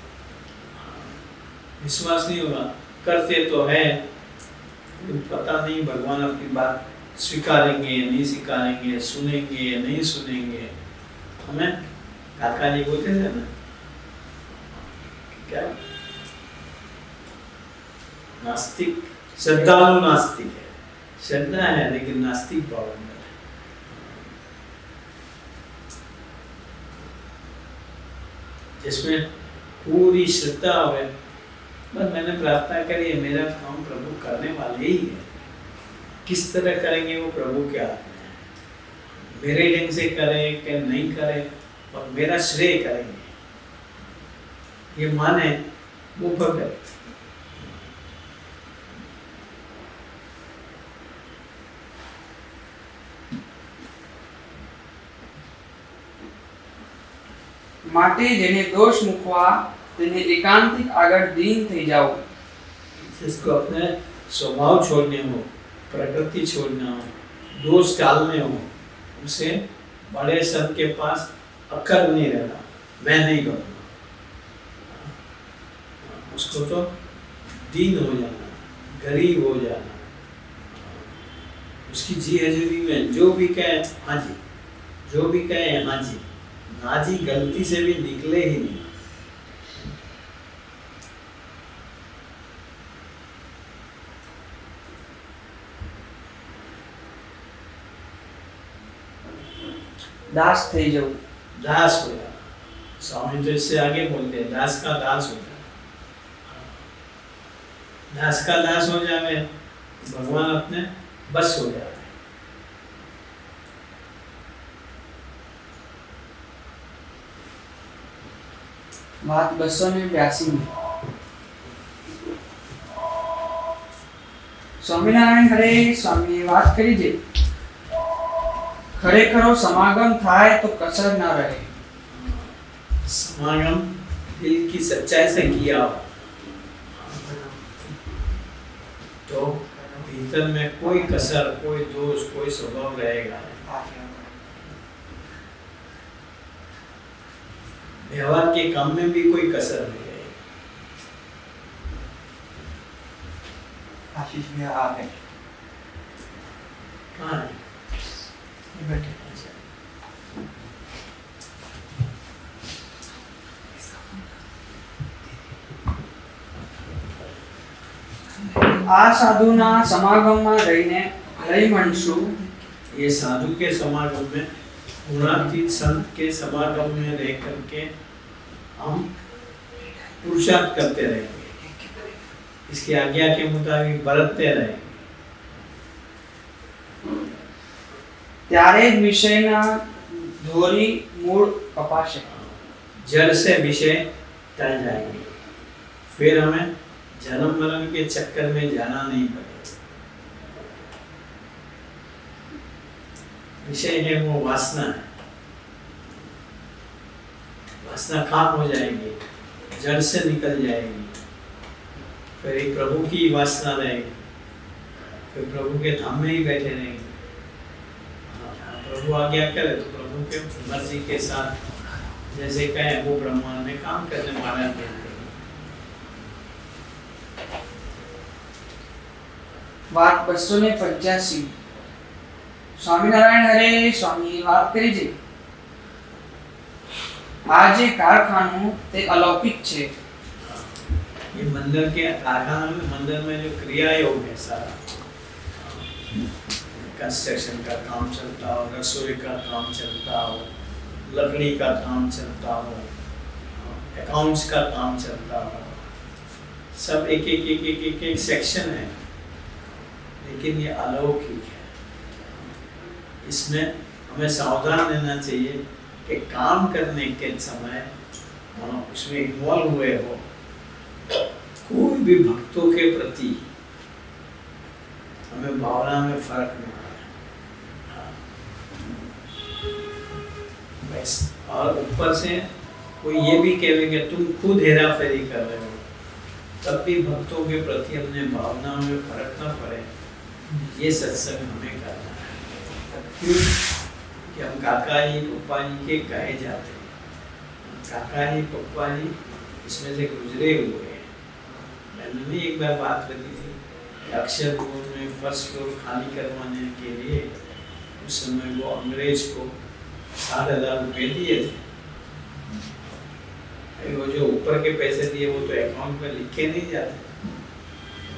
विश्वास नहीं होगा, करते तो है, पता नहीं भगवान अपनी बात स्वीकारेंगे नहीं स्वीकारेंगे, सुनेंगे नहीं सुनेंगे। हमें काका जी बोलते थे ना, क्या नास्तिक श्रद्धालु नास्तिक है, श्रद्धा है लेकिन नास्तिक भाव अंदर है। जिसमें पूरी श्रद्धा हो। बस मैंने प्रार्थना करी है, मेरा काम प्रभु करने वाले ही है। किस तरह करेंगे वो प्रभु के हाथ में है। मेरे ढंग से करें कि नहीं करें, और मेरा श्रेय करेंगे, ये माने वो भगत। માટે જેને દોષ મૂકવા તેને એકાંતિક આગળ દીન થઈ જાઓ। जिसको अपने स्वभाव छोड़ने हो, प्रकृति छोड़ना हो, दोष टालने हो, उसे बड़े संत के पास अक्कर नहीं रहना, मैं नहीं करूँगा। उसको तो दीन हो जाना, गरीब हो जाना, उसकी जी हजूरी में जो भी कहे हाँ जी, जो भी कहे हाँ जी, ना जी गलती से भी निकले ही नहीं। દાસ થઈ જવું। दास हो जाना, स्वामी तो इससे आगे बोलते हैं, दास का दास हो जाना। दास का दास हो जावे, भगवान अपने बस हो जावे। વાત 282 સ્વામિનારાયણ હરે સ્વામીએ વાત કરી છે, ખરેખરો સમાગમ થાય તો કસર ન રહે। समागम दिल की सच्चाई से किया हो तो भीतर में कोई कसर, कोई दोष, कोई स्वभाव रहेगा नहीं। व्यवहार के काम में भी कोई कसर नहीं रहेगी। આશીષ ભૈયા આ है कहाँ है? ये बैठे। अच्छा। આ સાધુના સમાગમમાં રહીને લઈ મનસુ ये साधु के समागम में, गुणातीत संत के समागम में रह करके हम पुरुषार्थ करते रहेंगे, इसकी आज्ञा के मुताबिक बरतते रहेंगे। ત્યારે જ વિષયના ધોરી મૂળ કપાશે। जड़ से विषय टल जाएंगे, फिर हमें जन्म मरण के चक्कर में जाना नहीं पड़ेगा। विषय है वो वासना है, वासना खाम हो जाएगी, जड़ से निकल जाएगी, फिर एक प्रभु की वासना रहेगी, फिर प्रभु के धाम में ही बैठे रहेंगे। प्रभु आज्ञा करे तो प्रभु के मर्जी के साथ जैसे कहे वो ब्रह्मांड में काम करने वाला है। વાત 285 સ્વામિનારાયણ હરે સ્વામીએ વાત કરી છે, આ જે કારખાનું તે અલૌકિક છે। ये मंदिर के कारखाना में, मंदिर में जो क्रिया योग है सारा, कंस्ट्रक्शन का काम चलता हो, रसोई का काम चलता हो, लकड़ी का काम चलता हो, अकाउंट्स का काम चलता हो, सब एक एक एक एक एक एक सेक्शन है, लेकिन ये अलौकिक है। इसमें हमें सावधान रहना चाहिए कि काम करने के समय उसमें इन्वॉल्व हुए हो, कोई भी भक्तों के प्रति हमें भावना में फर्क नहीं आना। बस, और ऊपर से कोई ये भी कहे कि तुम खुद हेरा फेरी कर रहे हो, तब भी भक्तों के प्रति अपने भावना में फर्क ना पड़े, ये सत्संग हमें करना है। क्यों कि हम काका जी पप्पा जी के कहे जाते हैं, काका जी पप्पा जी इसमें से गुजरे हुए हैं। मैंने भी एक बार बात करी थी, अक्षर रोड में फर्स्ट फ्लोर खाली करवाने के लिए उस समय वो अंग्रेज को 60,000 रुपये दिए थे। वो जो ऊपर के पैसे दिए वो तो अकाउंट में लिखे नहीं जाते,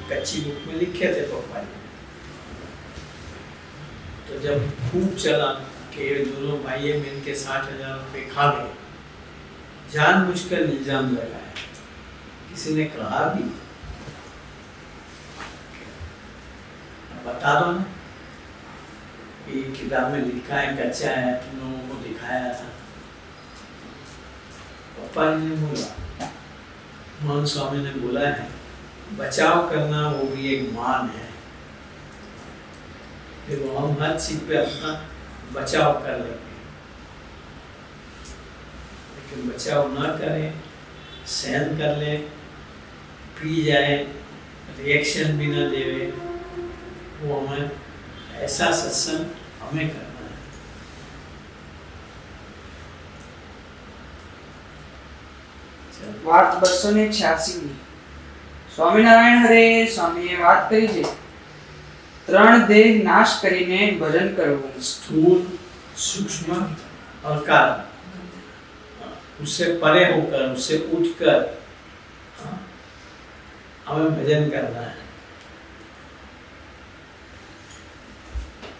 कच्ची बुक में लिखे थे पप्पा जी। तो जब खूब चला कि दोनों भाई मिल के 60,000 रुपये खा गए, जानबूझकर इल्जाम लगाया, किसी ने कहा भी बता दो ना कि किताब में लिखा है कच्चा है, तुम लोगों को दिखाया था। पप्पा जी ने बोला, मोहन स्वामी ने बोला है, बचाव करना वो भी एक मान है। देखो हम हर चीज पे अपना बचाव कर लेंगे, लेकिन बचाव ना करें, सहन कर ले, पी जाए, रिएक्शन भी ना देवे, वो हमें ऐसा सत्संग हमें करना है। વાત 286 સ્વામિનારાયણ હરે સ્વામીએ વાત કરી છે ત્રણ દેહ નાશ કરીને ભજન કરવું स्थूल, सूक्ष्म और कारण, उससे परे होकर, उससे उठकर हमें भजन करना है।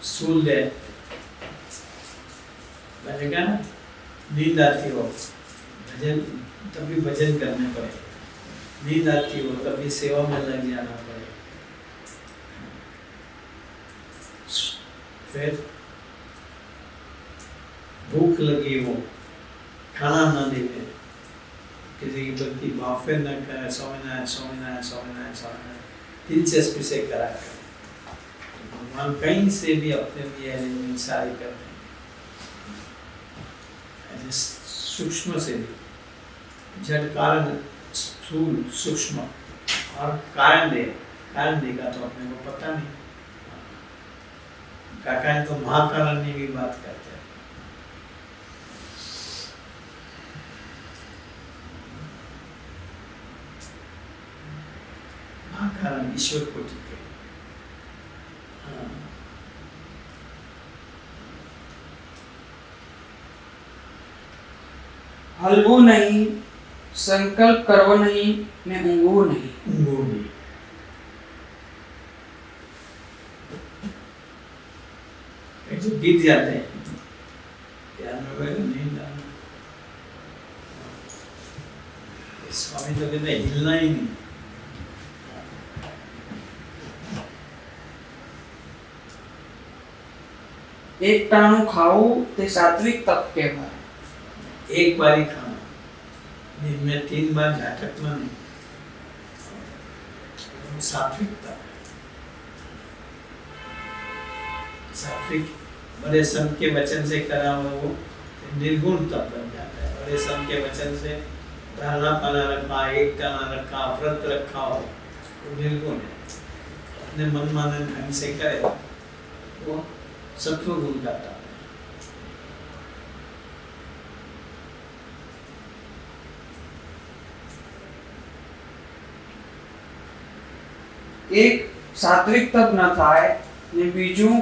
स्थूल देह मैंने कहा ना, नींद आती हो भजन, तभी भजन करने पड़े, नींद आती हो तभी सेवा में लग जाना पड़े। फिर भूख लगी हो, खाना न देवे, किसी के प्रति भाफे न करे, स्वामीनारायण स्वामीनारायण स्वामीनारायण स्वामीनारायण दिलचस्पी से करा कर, भगवान कहीं से भी अपने लिए अरेंजमेंट सारी कर देंगे। ऐसे सूक्ष्म से भी, जड़ कारण, स्थूल, सूक्ष्म और कारण देगा तो अपने को पता नहीं। काका तो महाकारण की बात करते हैं। महाकारण ईश्वर कोटि के, હલવું નહીં સંકલ્પ કરવો નહીં ને ઊંઘવું નહીં ઊંઘોની जो गिर जाते हैं ध्यान में बैठे नहीं जाना। स्वामी तो कहते हिलना ही नहीं। એક ટાણું ખાવું તે સાત્વિક તપ કહેવાય एक बार ही खाना, दिन में 3 बार झटकना नहीं, सात्विकता। सात्विक बड़े संत के वचन से करा हुआ वो निर्गुण तप बन जाता है। बड़े संत के वचन से धारणा पाना रखा, एक टाना रखा, व्रत रखा हो, वो निर्गुण है। अपने मन मानन ढंग से करे वो सत्व गुण का तप है। એક સાત્વિક તપ ન થાય ને બીજું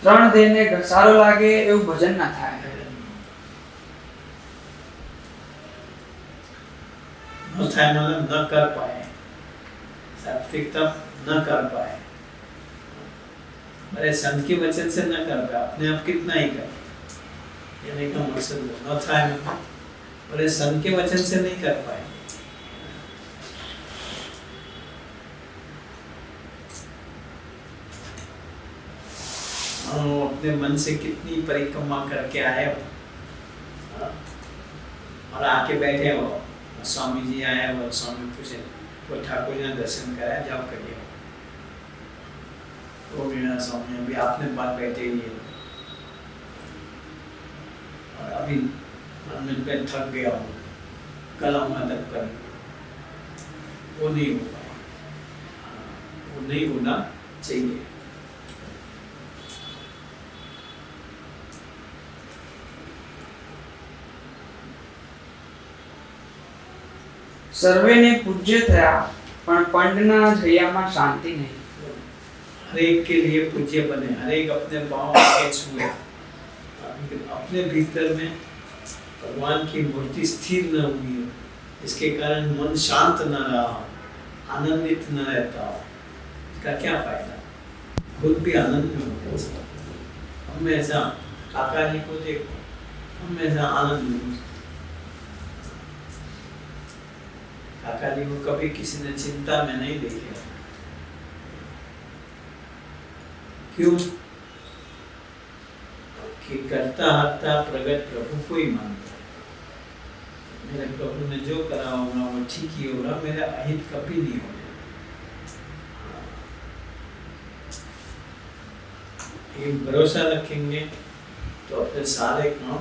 ત્રણ દેહને ઘસારો લાગે એવું ભજન ના થાય न था मतलब न कर पाए, सात्विक तप न कर पाए, बड़े संत के वचन से न कर पाए, अपने आप कितना ही कर, कहने का मकसद वो न था मतलब बड़े संत के वचन से नहीं कर पाए। अपने मन से कितनी परिक्रमा करके आए हो और आके बैठे हो, स्वामी जी आए हो, स्वामी पूछे कोई ठाकुर जी ने दर्शन कराया, जाओ करिए। वो मेरा स्वामी अभी आपने बात बैठे ही है और अभी मन पे थक गया हूँ, कल आऊँगा तब कर, वो नहीं हो पाया, वो नहीं होना चाहिए। સર્વેને પૂજ્ય થયા પણ પંડના જયામાં શાંતિ નહીં हर एक के लिए पूज्य बने, हर एक अपने पाँव आगे छुए, अपने भीतर में भगवान की मूर्ति स्थिर न हुई हो, इसके कारण मन शांत न रहा हो, आनंदित न रहता हो, इसका क्या फायदा? खुद भी आनंद में होते, हमेशा काका जी को देखो, हमेशा आनंद में, काका जी को कभी किसी ने चिंता में नहीं देखा। क्यों? कि करता हरता प्रगट प्रभु को ही मानता है। मेरे प्रभु ने जो करा होगा वो ठीक ही होगा, मेरा अहित कभी नहीं होगा। ये भरोसा रखेंगे तो अपने सारे काम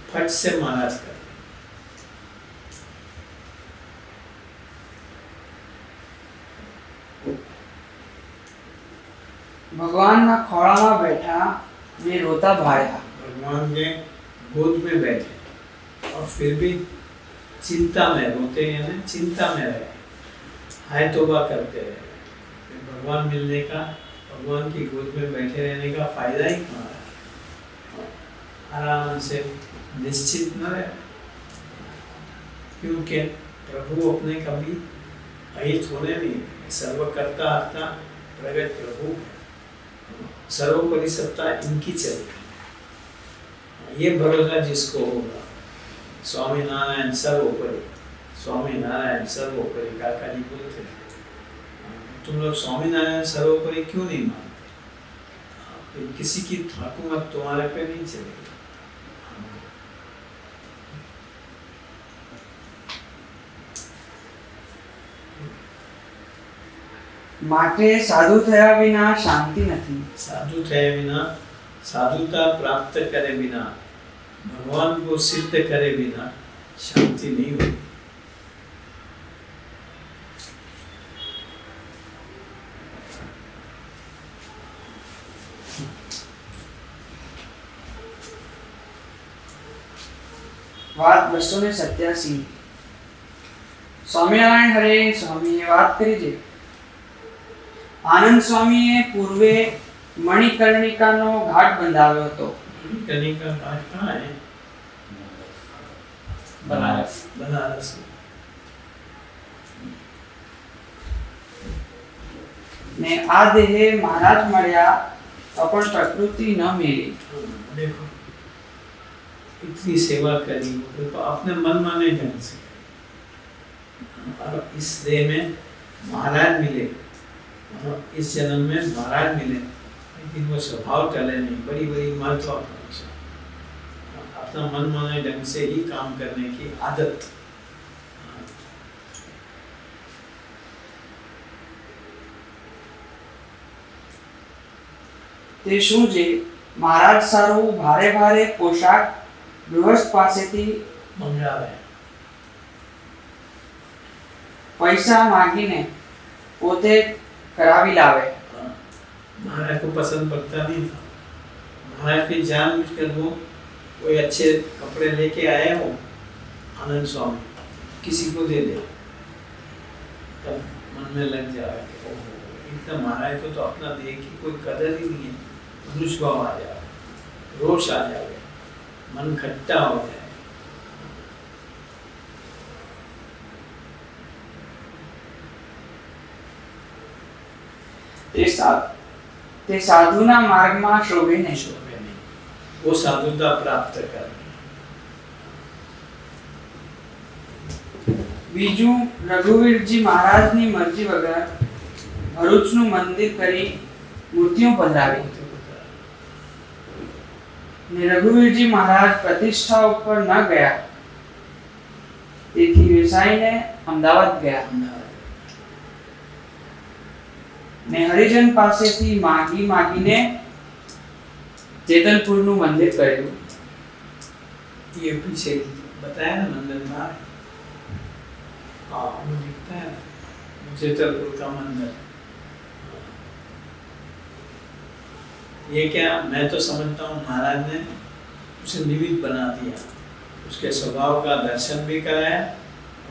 फट से महाराज कर। भगवान ना खोड़ा में बैठा वे रोता भाया। भगवान के गोद में बैठे और फिर भी चिंता में रोते हैं, चिंता में रहे, हाय तौबा करते रहे। भगवान मिलने का, भगवान की गोद में बैठे रहने का फायदा ही कहाँ है? आराम से निश्चित न रहे, क्योंकि प्रभु अपने कभी अहित होने नहीं देंगे। सर्वकर्ता हरता प्रगट प्रभु, सर्वोपरि सत्ता इनकी चलेगी। ये भरोसा जिसको होगा, स्वामी नारायण सर्वोपरि, स्वामी नारायण सर्वोपरि, काका जी बोलते थे। तुम लोग स्वामी नारायण सर्वोपरि क्यों नहीं मानते? किसी की हुकूमत तुम्हारे पे नहीं चलेगी। માટે સાધુ થયા વિના શાંતિ નથી। साधु थे बिना, साधुता प्राप्त करे बिना, भगवान को सिद्ध करे बिना शांति नहीं होगी। વાત 287। સ્વામિનારાયણ હરે સ્વામીએ વાત કરી છે। આનંદ સ્વામીએ પૂર્વે મણિકર્ણિકાનો ઘાટ બંધાવ્યો હતો। मणिकर्णिका का घाट कहाँ है? बनारस। बनारस। ને આ દેહે મહારાજ મળ્યા તો પણ પ્રકૃતિ ન મેળી। देखो इतनी सेवा करी तो अपने मन माने ढंग से, और इस देह में महाराज मिले, और इस जन्म में महाराज मिले, लेकिन वो स्वभाव टले नहीं। बड़ी बड़ी महत्वाकांक्षा, अपना मन माने ढंग से ही काम करने की आदत। તે શું છે? મહારાજ સારું ભારે ભારે પોશાક ગૃહસ્થ પાસેથી मंगलावे પૈસા માગીને પોતે કરાવી લાવે। महाराज को पसंद पड़ता नहीं था। महाराज फिर जानबूझकर वो कोई अच्छे कपड़े लेके आए हो, आनंद स्वामी किसी को दे दे, तब मन में लग जाए कि ओहो, इतना महाराज को तो अपना देह की कोई कदर ही नहीं है। मनुष्य भाव आ जाए, रोष आ जाए, मन खट्टा हो जाए। તે સાધુના માર્ગમાં શોભે નહીં। शोभे नहीं, वो साधुता प्राप्त करनी। બીજું રઘુવીરજી મહારાજની મરજી વગર ભરૂચનું મંદિર કરી મૂર્તિઓ પધરાવી ને રઘુવીરજી મહારાજ પ્રતિષ્ઠા ઉપર ન ગયા, તેથી વેસાઈને અમદાવાદ ગયા ને હરિજન પાસેથી માગી માગીને જેતલપુરનું મંદિર કર્યું। ये पीछे बताया ना मंदिर में, हाँ वो लिखता है जेतलपुर का मंदिर। ये क्या, मैं तो समझता हूँ महाराज ने उसे निमित्त बना दिया, उसके स्वभाव का दर्शन भी कराया,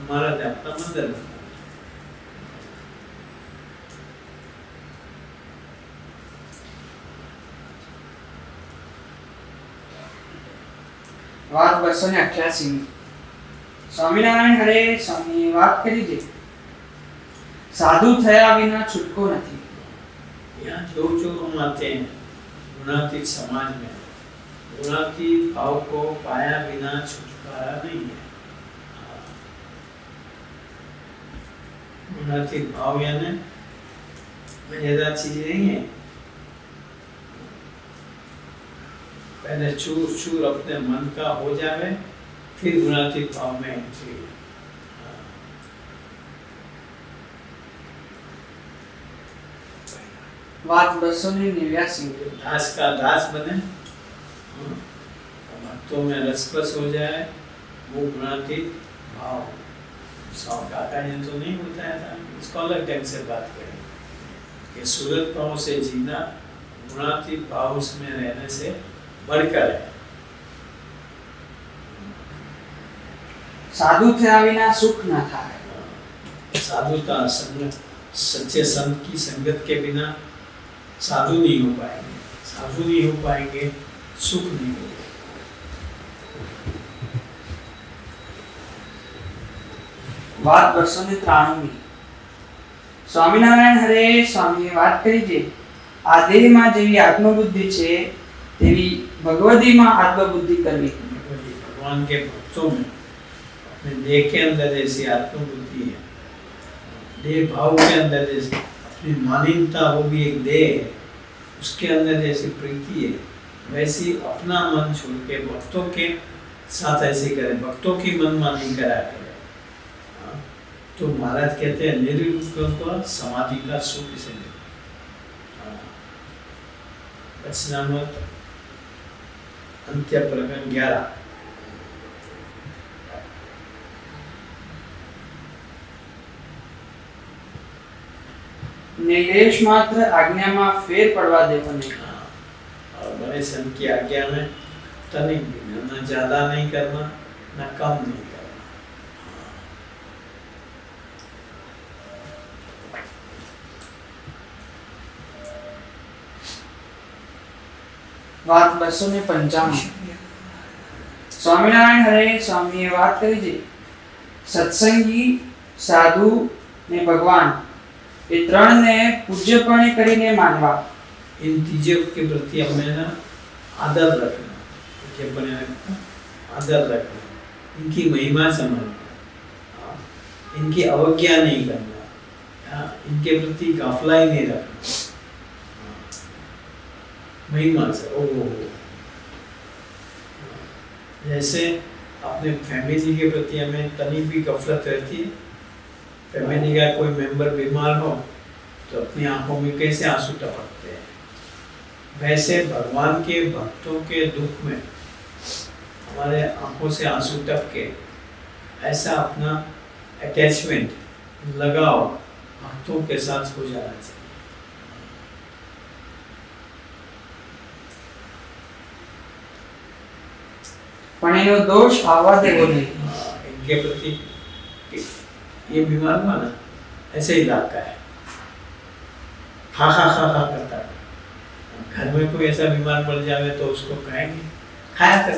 महाराज ने अपना मंदिर बना। વાત 288। સ્વામિનારાયણ હરે સ્વામીએ વાત કરી છે। સાધુ થયા વિના છૂટકો નથી। यहाँ जो जो हम आते हैं गुणातीत समाज में, गुणातीत भाव को पाया बिना छुटकारा नहीं है। गुणातीत भाव यानी मजेदार चीज नहीं है। पहले चूर चूर अपने मन का हो जावे, फिर गुणातीत भाव में एंट्री। વાત 289 दास का दास बने, भक्तों में रसपस हो जाए, वो गुणातीत भाव। स्वामी काका ने तो नहीं बताया था, इसको अलग ढंग से बात करें कि सूरत भाव से जीना गुणातीत भाव उसमें रहने से बढ़कर है। સાધુ થયા વિના સુખ ન થાય। साधुता संग, सच्चे संत की संगत के बिना साधु नहीं हो पाएंगे, साधु नहीं हो पाएंगे, सुख नहीं होगा। વાત 293 સ્વામિનારાયણ હરે સ્વામીએ વાત કરી છે આ દેહમાં જેવી આત્મબુદ્ધિ છે તેવી ભગવદીમાં આત્મબુદ્ધિ કરવી। भगवान के भक्तों में अपने देह के अंदर जैसी आत्मबुद्धि है, देह भाव के अंदर जैसी अपनी मानवता, वो भी एक देह है, उसके अंदर जैसी प्रीति है, वैसी अपना मन छोड़ के भक्तों के साथ ऐसे करे, भक्तों की मनमानी करा करे। तो महाराज कहते हैं निर्विकल्प समाधि का सुख इसे मिले। वचनामृत अंत्य प्रकरण 11। નિલેશ માત્ર આજ્ઞામાં ફેર પડવા દેવો નહીં। और बड़े संत की आज्ञा में तनिक भी न ज्यादा नहीं करना, न कम नहीं करना। વાત 295 સ્વામિનારાયણ હરે સ્વામીએ વાત કરી છે સત્સંગી સાધુ ને ભગવાન એ ત્રણને પૂજ્યપણે કરીને માનવા। इन तीजों के प्रति हमें ना आदर रखना, पूज्यपने रखना, आदर रखना, इनकी महिमा समझना, इनकी अवज्ञा नहीं करना, इनके प्रति गाफलाई नहीं रखना। महिमा से ओ जैसे अपने फैमिली के प्रति हमें तनी भी गफलत रहती है, फैमिली का कोई मेंबर बीमार हो तो अपनी आंखों में कैसे आंसू टपकते हैं, वैसे भगवान के भक्तों के दुख में हमारे आंखों से आंसू टपके, ऐसा अपना अटैचमेंट लगाव भक्तों के साथ हो जाना चाहिए। પણ એનો દોષ આવવા દેવો નહીં। इनके प्रति ये बीमार हुआ ना, ऐसे ही लगता है, खा खा खा खा करता है। घर में कोई ऐसा बीमार पड़ जावे तो उसको कहेंगे खाया कर,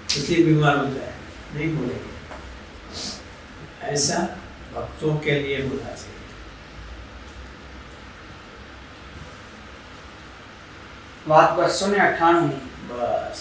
इसलिए बीमार होता है, नहीं बोलेंगे। ऐसा भक्तों के लिए होना चाहिए। વાત 298 बस